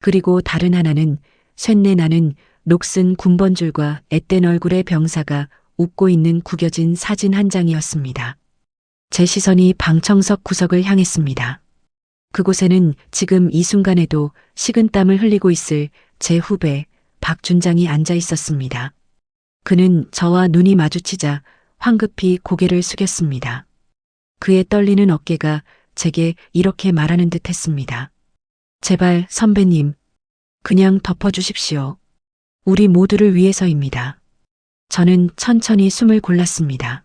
그리고 다른 하나는 쇳내 나는 녹슨 군번줄과 앳된 얼굴의 병사가 웃고 있는 구겨진 사진 한 장이었습니다. 제 시선이 방청석 구석을 향했습니다. 그곳에는 지금 이 순간에도 식은땀을 흘리고 있을 제 후배 박준장이 앉아 있었습니다. 그는 저와 눈이 마주치자 황급히 고개를 숙였습니다. 그의 떨리는 어깨가 제게 이렇게 말하는 듯 했습니다. 제발 선배님, 그냥 덮어주십시오. 우리 모두를 위해서입니다. 저는 천천히 숨을 골랐습니다.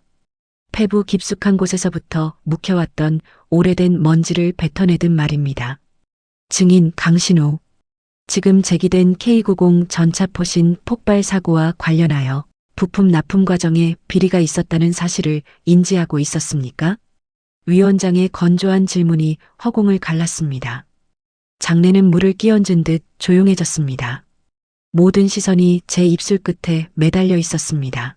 폐부 깊숙한 곳에서부터 묵혀왔던 오래된 먼지를 뱉어내듯 말입니다. 증인 강신우. 지금 제기된 K90 전차포신 폭발 사고와 관련하여 부품 납품 과정에 비리가 있었다는 사실을 인지하고 있었습니까? 위원장의 건조한 질문이 허공을 갈랐습니다. 장내는 물을 끼얹은 듯 조용해졌습니다. 모든 시선이 제 입술 끝에 매달려 있었습니다.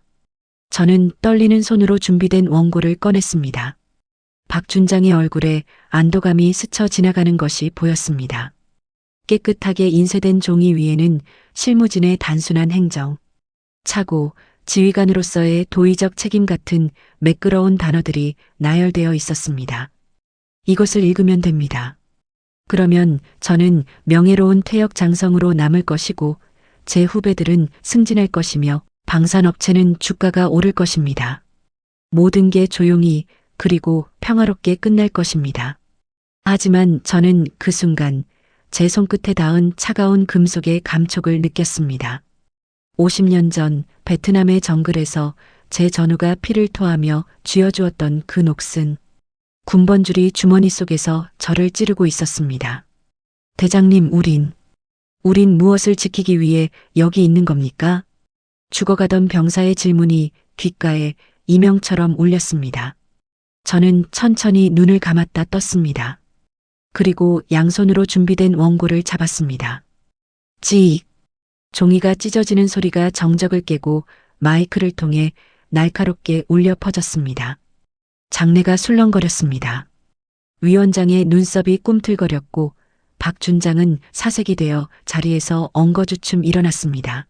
저는 떨리는 손으로 준비된 원고를 꺼냈습니다. 박준장의 얼굴에 안도감이 스쳐 지나가는 것이 보였습니다. 깨끗하게 인쇄된 종이 위에는 실무진의 단순한 행정, 차고, 지휘관으로서의 도의적 책임 같은 매끄러운 단어들이 나열되어 있었습니다. 이것을 읽으면 됩니다. 그러면 저는 명예로운 퇴역 장성으로 남을 것이고 제 후배들은 승진할 것이며 방산업체는 주가가 오를 것입니다. 모든 게 조용히 그리고 평화롭게 끝날 것입니다. 하지만 저는 그 순간 제 손끝에 닿은 차가운 금속의 감촉을 느꼈습니다. 50년 전 베트남의 정글에서 제 전우가 피를 토하며 쥐어주었던 그 녹슨 군번줄이 주머니 속에서 저를 찌르고 있었습니다. 대장님, 우린 무엇을 지키기 위해 여기 있는 겁니까? 죽어가던 병사의 질문이 귓가에 이명처럼 울렸습니다. 저는 천천히 눈을 감았다 떴습니다. 그리고 양손으로 준비된 원고를 잡았습니다. 지익. 종이가 찢어지는 소리가 정적을 깨고 마이크를 통해 날카롭게 울려 퍼졌습니다. 장내가 술렁거렸습니다. 위원장의 눈썹이 꿈틀거렸고 박 준장은 사색이 되어 자리에서 엉거주춤 일어났습니다.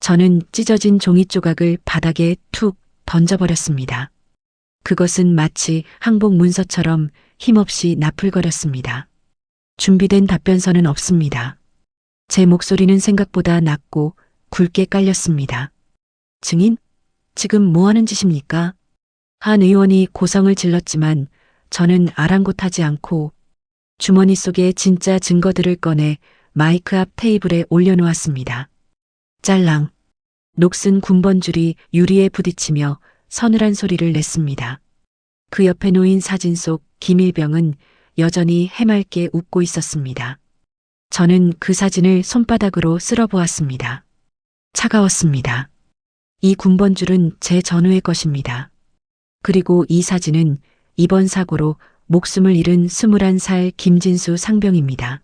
저는 찢어진 종이 조각을 바닥에 툭 던져버렸습니다. 그것은 마치 항복 문서처럼 힘없이 나풀거렸습니다. 준비된 답변서는 없습니다. 제 목소리는 생각보다 낮고 굵게 깔렸습니다. 증인? 지금 뭐 하는 짓입니까? 한 의원이 고성을 질렀지만 저는 아랑곳하지 않고 주머니 속에 진짜 증거들을 꺼내 마이크 앞 테이블에 올려놓았습니다. 짤랑. 녹슨 군번줄이 유리에 부딪히며 서늘한 소리를 냈습니다. 그 옆에 놓인 사진 속 김일병은 여전히 해맑게 웃고 있었습니다. 저는 그 사진을 손바닥으로 쓸어보았습니다. 차가웠습니다. 이 군번줄은 제 전우의 것입니다. 그리고 이 사진은 이번 사고로 목숨을 잃은 21살 김진수 상병입니다.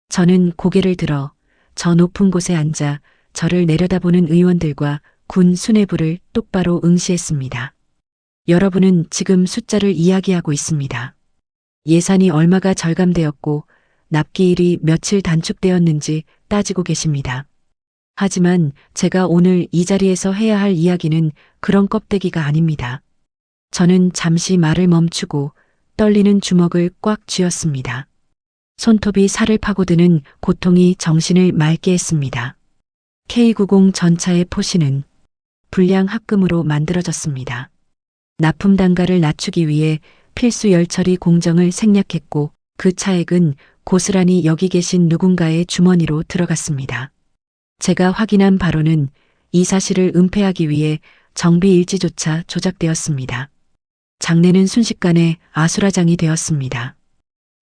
저는 고개를 들어 저 높은 곳에 앉아 저를 내려다보는 의원들과 군 수뇌부를 똑바로 응시했습니다. 여러분은 지금 숫자를 이야기하고 있습니다. 예산이 얼마가 절감되었고 납기일이 며칠 단축되었는지 따지고 계십니다. 하지만 제가 오늘 이 자리에서 해야 할 이야기는 그런 껍데기가 아닙니다. 저는 잠시 말을 멈추고 떨리는 주먹을 꽉 쥐었습니다. 손톱이 살을 파고드는 고통이 정신을 맑게 했습니다. K90 전차의 포신은 불량 합금으로 만들어졌습니다. 납품 단가를 낮추기 위해 필수 열처리 공정을 생략했고 그 차액은 고스란히 여기 계신 누군가의 주머니로 들어갔습니다. 제가 확인한 바로는 이 사실을 은폐하기 위해 정비 일지조차 조작되었습니다. 장내는 순식간에 아수라장이 되었습니다.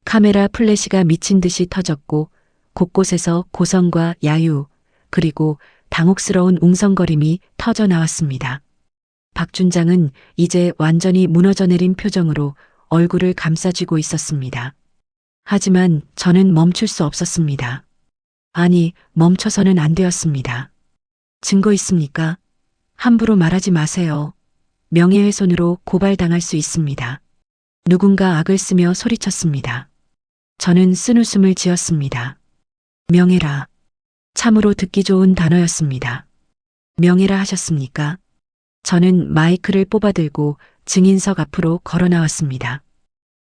카메라 플래시가 미친 듯이 터졌고 곳곳에서 고성과 야유 그리고 당혹스러운 웅성거림이 터져 나왔습니다. 박 준장은 이제 완전히 무너져 내린 표정으로 얼굴을 감싸쥐고 있었습니다. 하지만 저는 멈출 수 없었습니다. 아니, 멈춰서는 안 되었습니다. 증거 있습니까? 함부로 말하지 마세요. 명예훼손으로 고발당할 수 있습니다. 누군가 악을 쓰며 소리쳤습니다. 저는 쓴웃음을 지었습니다. 명예라. 참으로 듣기 좋은 단어였습니다. 명예라 하셨습니까? 저는 마이크를 뽑아들고 증인석 앞으로 걸어 나왔습니다.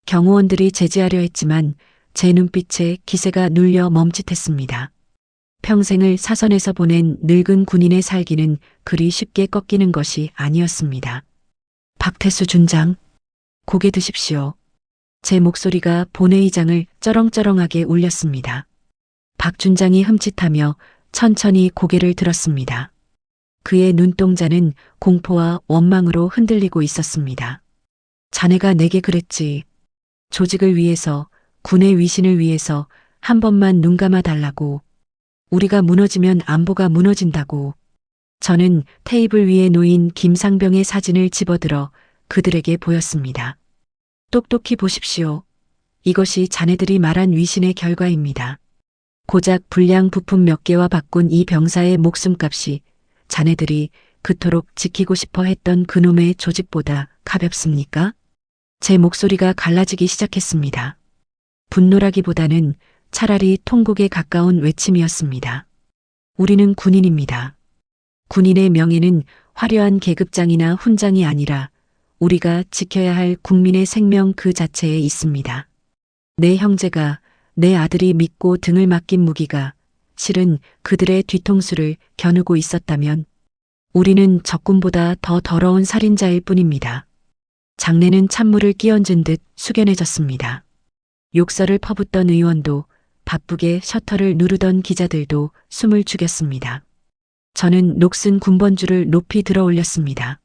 경호원들이 제지하려 했지만 제 눈빛에 기세가 눌려 멈칫했습니다. 평생을 사선에서 보낸 늙은 군인의 살기는 그리 쉽게 꺾이는 것이 아니었습니다. 박태수 준장, 고개 드십시오. 제 목소리가 본회의장을 쩌렁쩌렁하게 울렸습니다. 박 준장이 흠칫하며 천천히 고개를 들었습니다. 그의 눈동자는 공포와 원망으로 흔들리고 있었습니다. 자네가 내게 그랬지. 조직을 위해서, 군의 위신을 위해서 한 번만 눈 감아 달라고. 우리가 무너지면 안보가 무너진다고. 저는 테이블 위에 놓인 김상병의 사진을 집어들어 그들에게 보였습니다. 똑똑히 보십시오. 이것이 자네들이 말한 위신의 결과입니다. 고작 불량 부품 몇 개와 바꾼 이 병사의 목숨값이 자네들이 그토록 지키고 싶어 했던 그놈의 조직보다 가볍습니까? 제 목소리가 갈라지기 시작했습니다. 분노라기보다는 차라리 통곡에 가까운 외침이었습니다. 우리는 군인입니다. 군인의 명예는 화려한 계급장이나 훈장이 아니라 우리가 지켜야 할 국민의 생명 그 자체에 있습니다. 내 형제가, 내 아들이 믿고 등을 맡긴 무기가 실은 그들의 뒤통수를 겨누고 있었다면 우리는 적군보다 더 더러운 살인자일 뿐입니다. 장내는 찬물을 끼얹은 듯 숙연해졌습니다. 욕설을 퍼붓던 의원도 바쁘게 셔터를 누르던 기자들도 숨을 죽였습니다. 저는 녹슨 군번줄을 높이 들어 올렸습니다.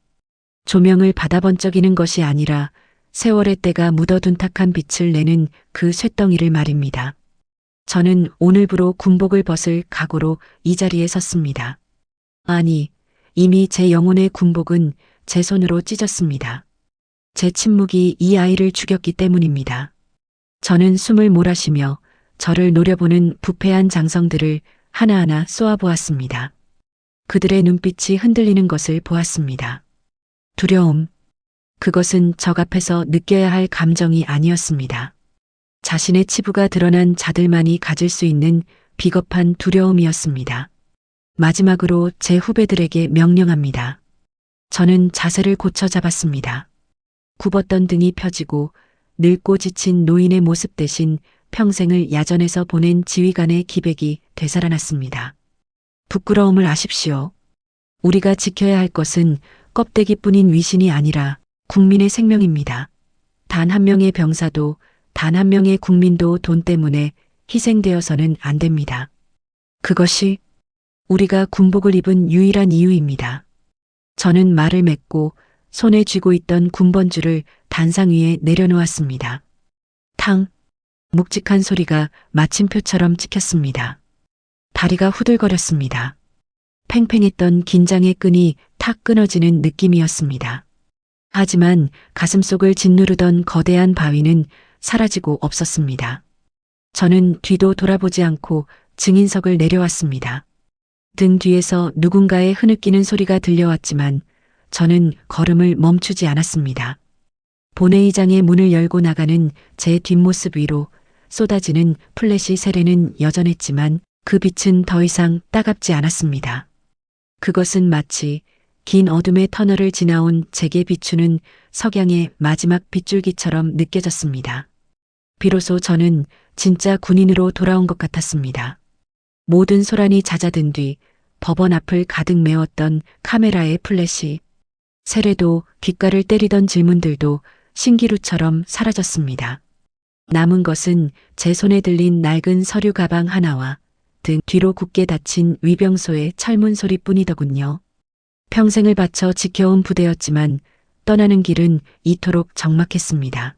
조명을 받아 번쩍이는 것이 아니라 세월의 때가 묻어 둔탁한 빛을 내는 그 쇳덩이를 말입니다. 저는 오늘부로 군복을 벗을 각오로 이 자리에 섰습니다. 아니, 이미 제 영혼의 군복은 제 손으로 찢었습니다. 제 침묵이 이 아이를 죽였기 때문입니다. 저는 숨을 몰아쉬며 저를 노려보는 부패한 장성들을 하나하나 쏘아보았습니다. 그들의 눈빛이 흔들리는 것을 보았습니다. 두려움. 그것은 적 앞에서 느껴야 할 감정이 아니었습니다. 자신의 치부가 드러난 자들만이 가질 수 있는 비겁한 두려움이었습니다. 마지막으로 제 후배들에게 명령합니다. 저는 자세를 고쳐 잡았습니다. 굽었던 등이 펴지고 늙고 지친 노인의 모습 대신 평생을 야전에서 보낸 지휘관의 기백이 되살아났습니다. 부끄러움을 아십시오. 우리가 지켜야 할 것은 껍데기뿐인 위신이 아니라 국민의 생명입니다. 단 한 명의 병사도 단 한 명의 국민도 돈 때문에 희생되어서는 안 됩니다. 그것이 우리가 군복을 입은 유일한 이유입니다. 저는 말을 맺고 손에 쥐고 있던 군번줄을 단상 위에 내려놓았습니다. 탕! 묵직한 소리가 마침표처럼 찍혔습니다. 다리가 후들거렸습니다. 팽팽했던 긴장의 끈이 탁 끊어지는 느낌이었습니다. 하지만 가슴속을 짓누르던 거대한 바위는 사라지고 없었습니다. 저는 뒤도 돌아보지 않고 증인석을 내려왔습니다. 등 뒤에서 누군가의 흐느끼는 소리가 들려왔지만 저는 걸음을 멈추지 않았습니다. 본회의장의 문을 열고 나가는 제 뒷모습 위로 쏟아지는 플래시 세례는 여전했지만 그 빛은 더 이상 따갑지 않았습니다. 그것은 마치 긴 어둠의 터널을 지나온 제게 비추는 석양의 마지막 빗줄기처럼 느껴졌습니다. 비로소 저는 진짜 군인으로 돌아온 것 같았습니다. 모든 소란이 잦아든 뒤 법원 앞을 가득 메웠던 카메라의 플래시, 세례도 귓가를 때리던 질문들도 신기루처럼 사라졌습니다. 남은 것은 제 손에 들린 낡은 서류 가방 하나와 등 뒤로 굳게 닫힌 위병소의 철문 소리뿐이더군요. 평생을 바쳐 지켜온 부대였지만 떠나는 길은 이토록 적막했습니다.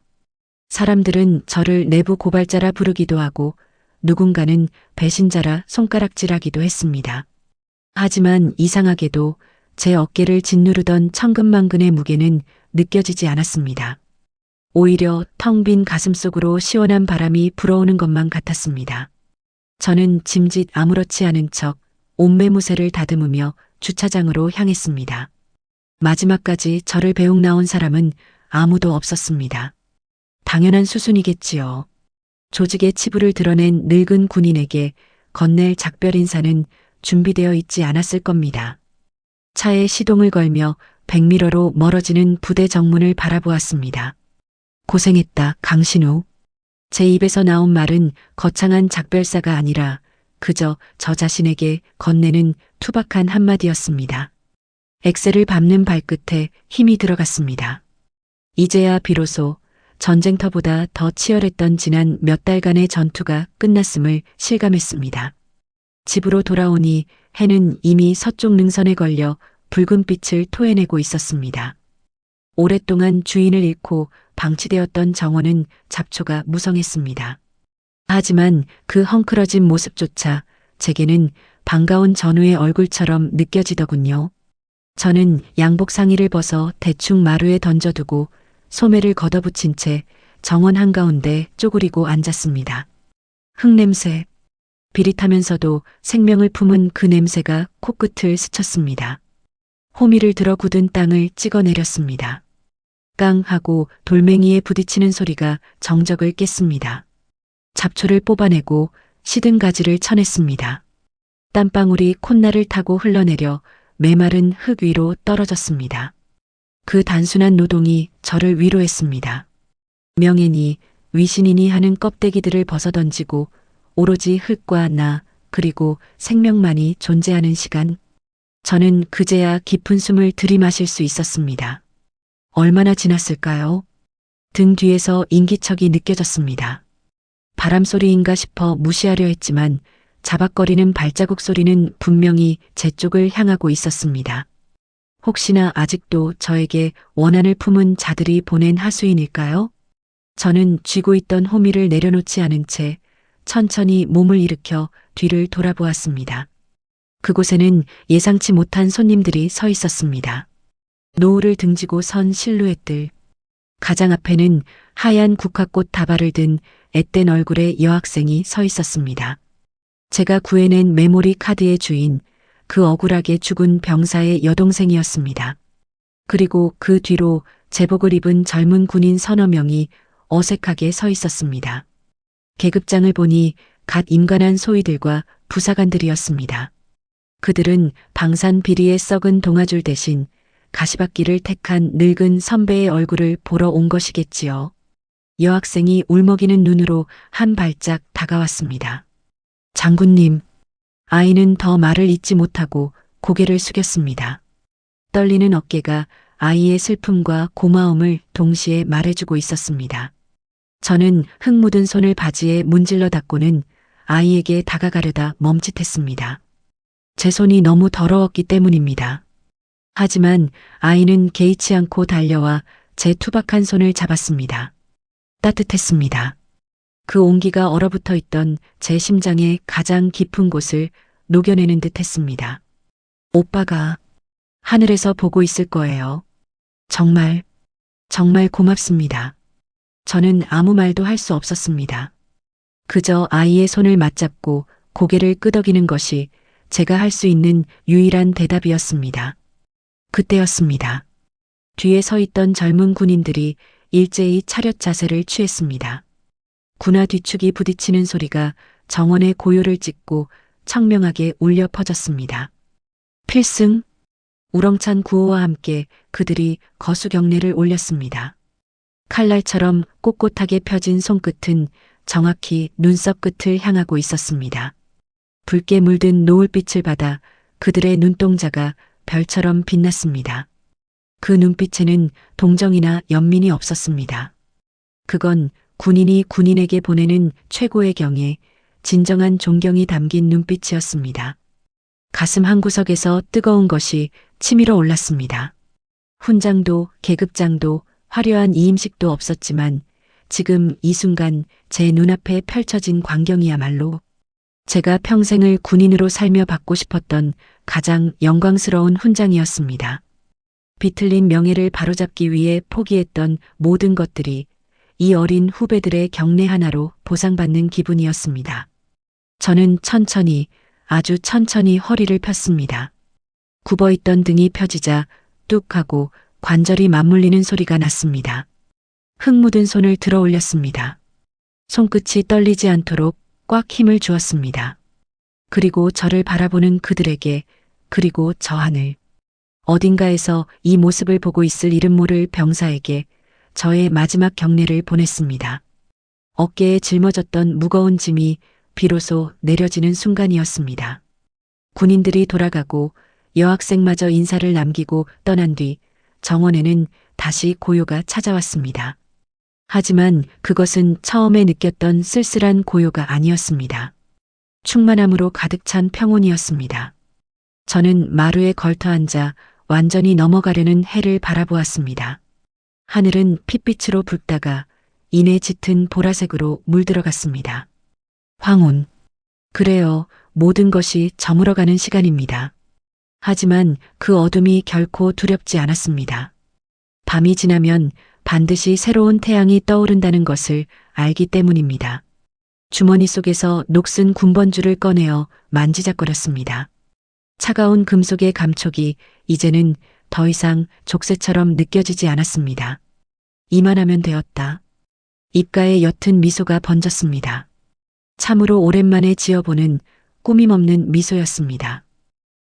사람들은 저를 내부 고발자라 부르기도 하고 누군가는 배신자라 손가락질하기도 했습니다. 하지만 이상하게도 제 어깨를 짓누르던 천근만근의 무게는 느껴지지 않았습니다. 오히려 텅 빈 가슴속으로 시원한 바람이 불어오는 것만 같았습니다. 저는 짐짓 아무렇지 않은 척 옷매무새를 다듬으며 주차장으로 향했습니다. 마지막까지 저를 배웅 나온 사람은 아무도 없었습니다. 당연한 수순이겠지요. 조직의 치부를 드러낸 늙은 군인에게 건넬 작별 인사는 준비되어 있지 않았을 겁니다. 차에 시동을 걸며 백미러로 멀어지는 부대 정문을 바라보았습니다. 고생했다, 강신우. 제 입에서 나온 말은 거창한 작별사가 아니라 그저 저 자신에게 건네는 투박한 한마디였습니다. 엑셀을 밟는 발끝에 힘이 들어갔습니다. 이제야 비로소 전쟁터보다 더 치열했던 지난 몇 달간의 전투가 끝났음을 실감했습니다. 집으로 돌아오니 해는 이미 서쪽 능선에 걸려 붉은 빛을 토해내고 있었습니다. 오랫동안 주인을 잃고 방치되었던 정원은 잡초가 무성했습니다. 하지만 그 헝클어진 모습조차 제게는 반가운 전우의 얼굴처럼 느껴지더군요. 저는 양복 상의를 벗어 대충 마루에 던져두고 소매를 걷어붙인 채 정원 한가운데 쪼그리고 앉았습니다. 흙냄새, 비릿하면서도 생명을 품은 그 냄새가 코끝을 스쳤습니다. 호미를 들어 굳은 땅을 찍어내렸습니다. 깡 하고 돌멩이에 부딪히는 소리가 정적을 깼습니다. 잡초를 뽑아내고 시든 가지를 쳐냈습니다. 땀방울이 콧날을 타고 흘러내려 메마른 흙 위로 떨어졌습니다. 그 단순한 노동이 저를 위로했습니다. 명예니 위신이니 하는 껍데기들을 벗어던지고 오로지 흙과 나 그리고 생명만이 존재하는 시간. 저는 그제야 깊은 숨을 들이마실 수 있었습니다. 얼마나 지났을까요? 등 뒤에서 인기척이 느껴졌습니다. 바람소리인가 싶어 무시하려 했지만 자박거리는 발자국 소리는 분명히 제 쪽을 향하고 있었습니다. 혹시나 아직도 저에게 원한을 품은 자들이 보낸 하수인일까요? 저는 쥐고 있던 호미를 내려놓지 않은 채 천천히 몸을 일으켜 뒤를 돌아보았습니다. 그곳에는 예상치 못한 손님들이 서 있었습니다. 노을을 등지고 선 실루엣들. 가장 앞에는 하얀 국화꽃 다발을 든 앳된 얼굴의 여학생이 서 있었습니다. 제가 구해낸 메모리 카드의 주인, 그 억울하게 죽은 병사의 여동생이었습니다. 그리고 그 뒤로 제복을 입은 젊은 군인 서너 명이 어색하게 서 있었습니다. 계급장을 보니 갓 임관한 소위들과 부사관들이었습니다. 그들은 방산 비리에 썩은 동아줄 대신 가시밭길을 택한 늙은 선배의 얼굴을 보러 온 것이겠지요. 여학생이 울먹이는 눈으로 한 발짝 다가왔습니다. 장군님. 아이는 더 말을 잇지 못하고 고개를 숙였습니다. 떨리는 어깨가 아이의 슬픔과 고마움을 동시에 말해주고 있었습니다. 저는 흙 묻은 손을 바지에 문질러 닦고는 아이에게 다가가려다 멈칫했습니다. 제 손이 너무 더러웠기 때문입니다. 하지만 아이는 개의치 않고 달려와 제 투박한 손을 잡았습니다. 따뜻했습니다. 그 온기가 얼어붙어 있던 제 심장의 가장 깊은 곳을 녹여내는 듯 했습니다. 오빠가 하늘에서 보고 있을 거예요. 정말 고맙습니다. 저는 아무 말도 할 수 없었습니다. 그저 아이의 손을 맞잡고 고개를 끄덕이는 것이 제가 할 수 있는 유일한 대답이었습니다. 그때였습니다. 뒤에 서 있던 젊은 군인들이 일제히 차렷 자세를 취했습니다. 군화 뒤축이 부딪히는 소리가 정원의 고요를 찢고 청명하게 울려 퍼졌습니다. 필승! 우렁찬 구호와 함께 그들이 거수경례를 올렸습니다. 칼날처럼 꼿꼿하게 펴진 손끝은 정확히 눈썹 끝을 향하고 있었습니다. 붉게 물든 노을빛을 받아 그들의 눈동자가 별처럼 빛났습니다. 그 눈빛에는 동정이나 연민이 없었습니다. 그건 군인이 군인에게 보내는 최고의 경애, 진정한 존경이 담긴 눈빛이었습니다. 가슴 한구석에서 뜨거운 것이 치밀어 올랐습니다. 훈장도 계급장도 화려한 이임식도 없었지만 지금 이 순간 제 눈앞에 펼쳐진 광경이야말로 제가 평생을 군인으로 살며 받고 싶었던 가장 영광스러운 훈장이었습니다. 비틀린 명예를 바로잡기 위해 포기했던 모든 것들이 이 어린 후배들의 경례 하나로 보상받는 기분이었습니다. 저는 천천히, 아주 천천히 허리를 폈습니다. 굽어있던 등이 펴지자 뚝 하고 관절이 맞물리는 소리가 났습니다. 흙 묻은 손을 들어 올렸습니다. 손끝이 떨리지 않도록 꽉 힘을 주었습니다. 그리고 저를 바라보는 그들에게, 그리고 저 하늘. 어딘가에서 이 모습을 보고 있을 이름 모를 병사에게 저의 마지막 경례를 보냈습니다. 어깨에 짊어졌던 무거운 짐이 비로소 내려지는 순간이었습니다. 군인들이 돌아가고 여학생마저 인사를 남기고 떠난 뒤 정원에는 다시 고요가 찾아왔습니다. 하지만 그것은 처음에 느꼈던 쓸쓸한 고요가 아니었습니다. 충만함으로 가득 찬 평온이었습니다. 저는 마루에 걸터 앉아 완전히 넘어가려는 해를 바라보았습니다. 하늘은 핏빛으로 붉다가 이내 짙은 보라색으로 물들어갔습니다. 황혼. 그래요, 모든 것이 저물어가는 시간입니다. 하지만 그 어둠이 결코 두렵지 않았습니다. 밤이 지나면 반드시 새로운 태양이 떠오른다는 것을 알기 때문입니다. 주머니 속에서 녹슨 군번줄을 꺼내어 만지작거렸습니다. 차가운 금속의 감촉이 이제는 더 이상 족쇄처럼 느껴지지 않았습니다. 이만하면 되었다. 입가에 옅은 미소가 번졌습니다. 참으로 오랜만에 지어보는 꾸밈없는 미소였습니다.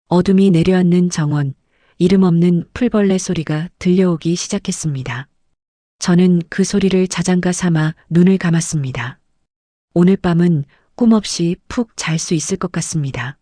어둠이 내려앉는 정원, 이름 없는 풀벌레 소리가 들려오기 시작했습니다. 저는 그 소리를 자장가 삼아 눈을 감았습니다. 오늘 밤은 꿈 없이 푹 잘 수 있을 것 같습니다.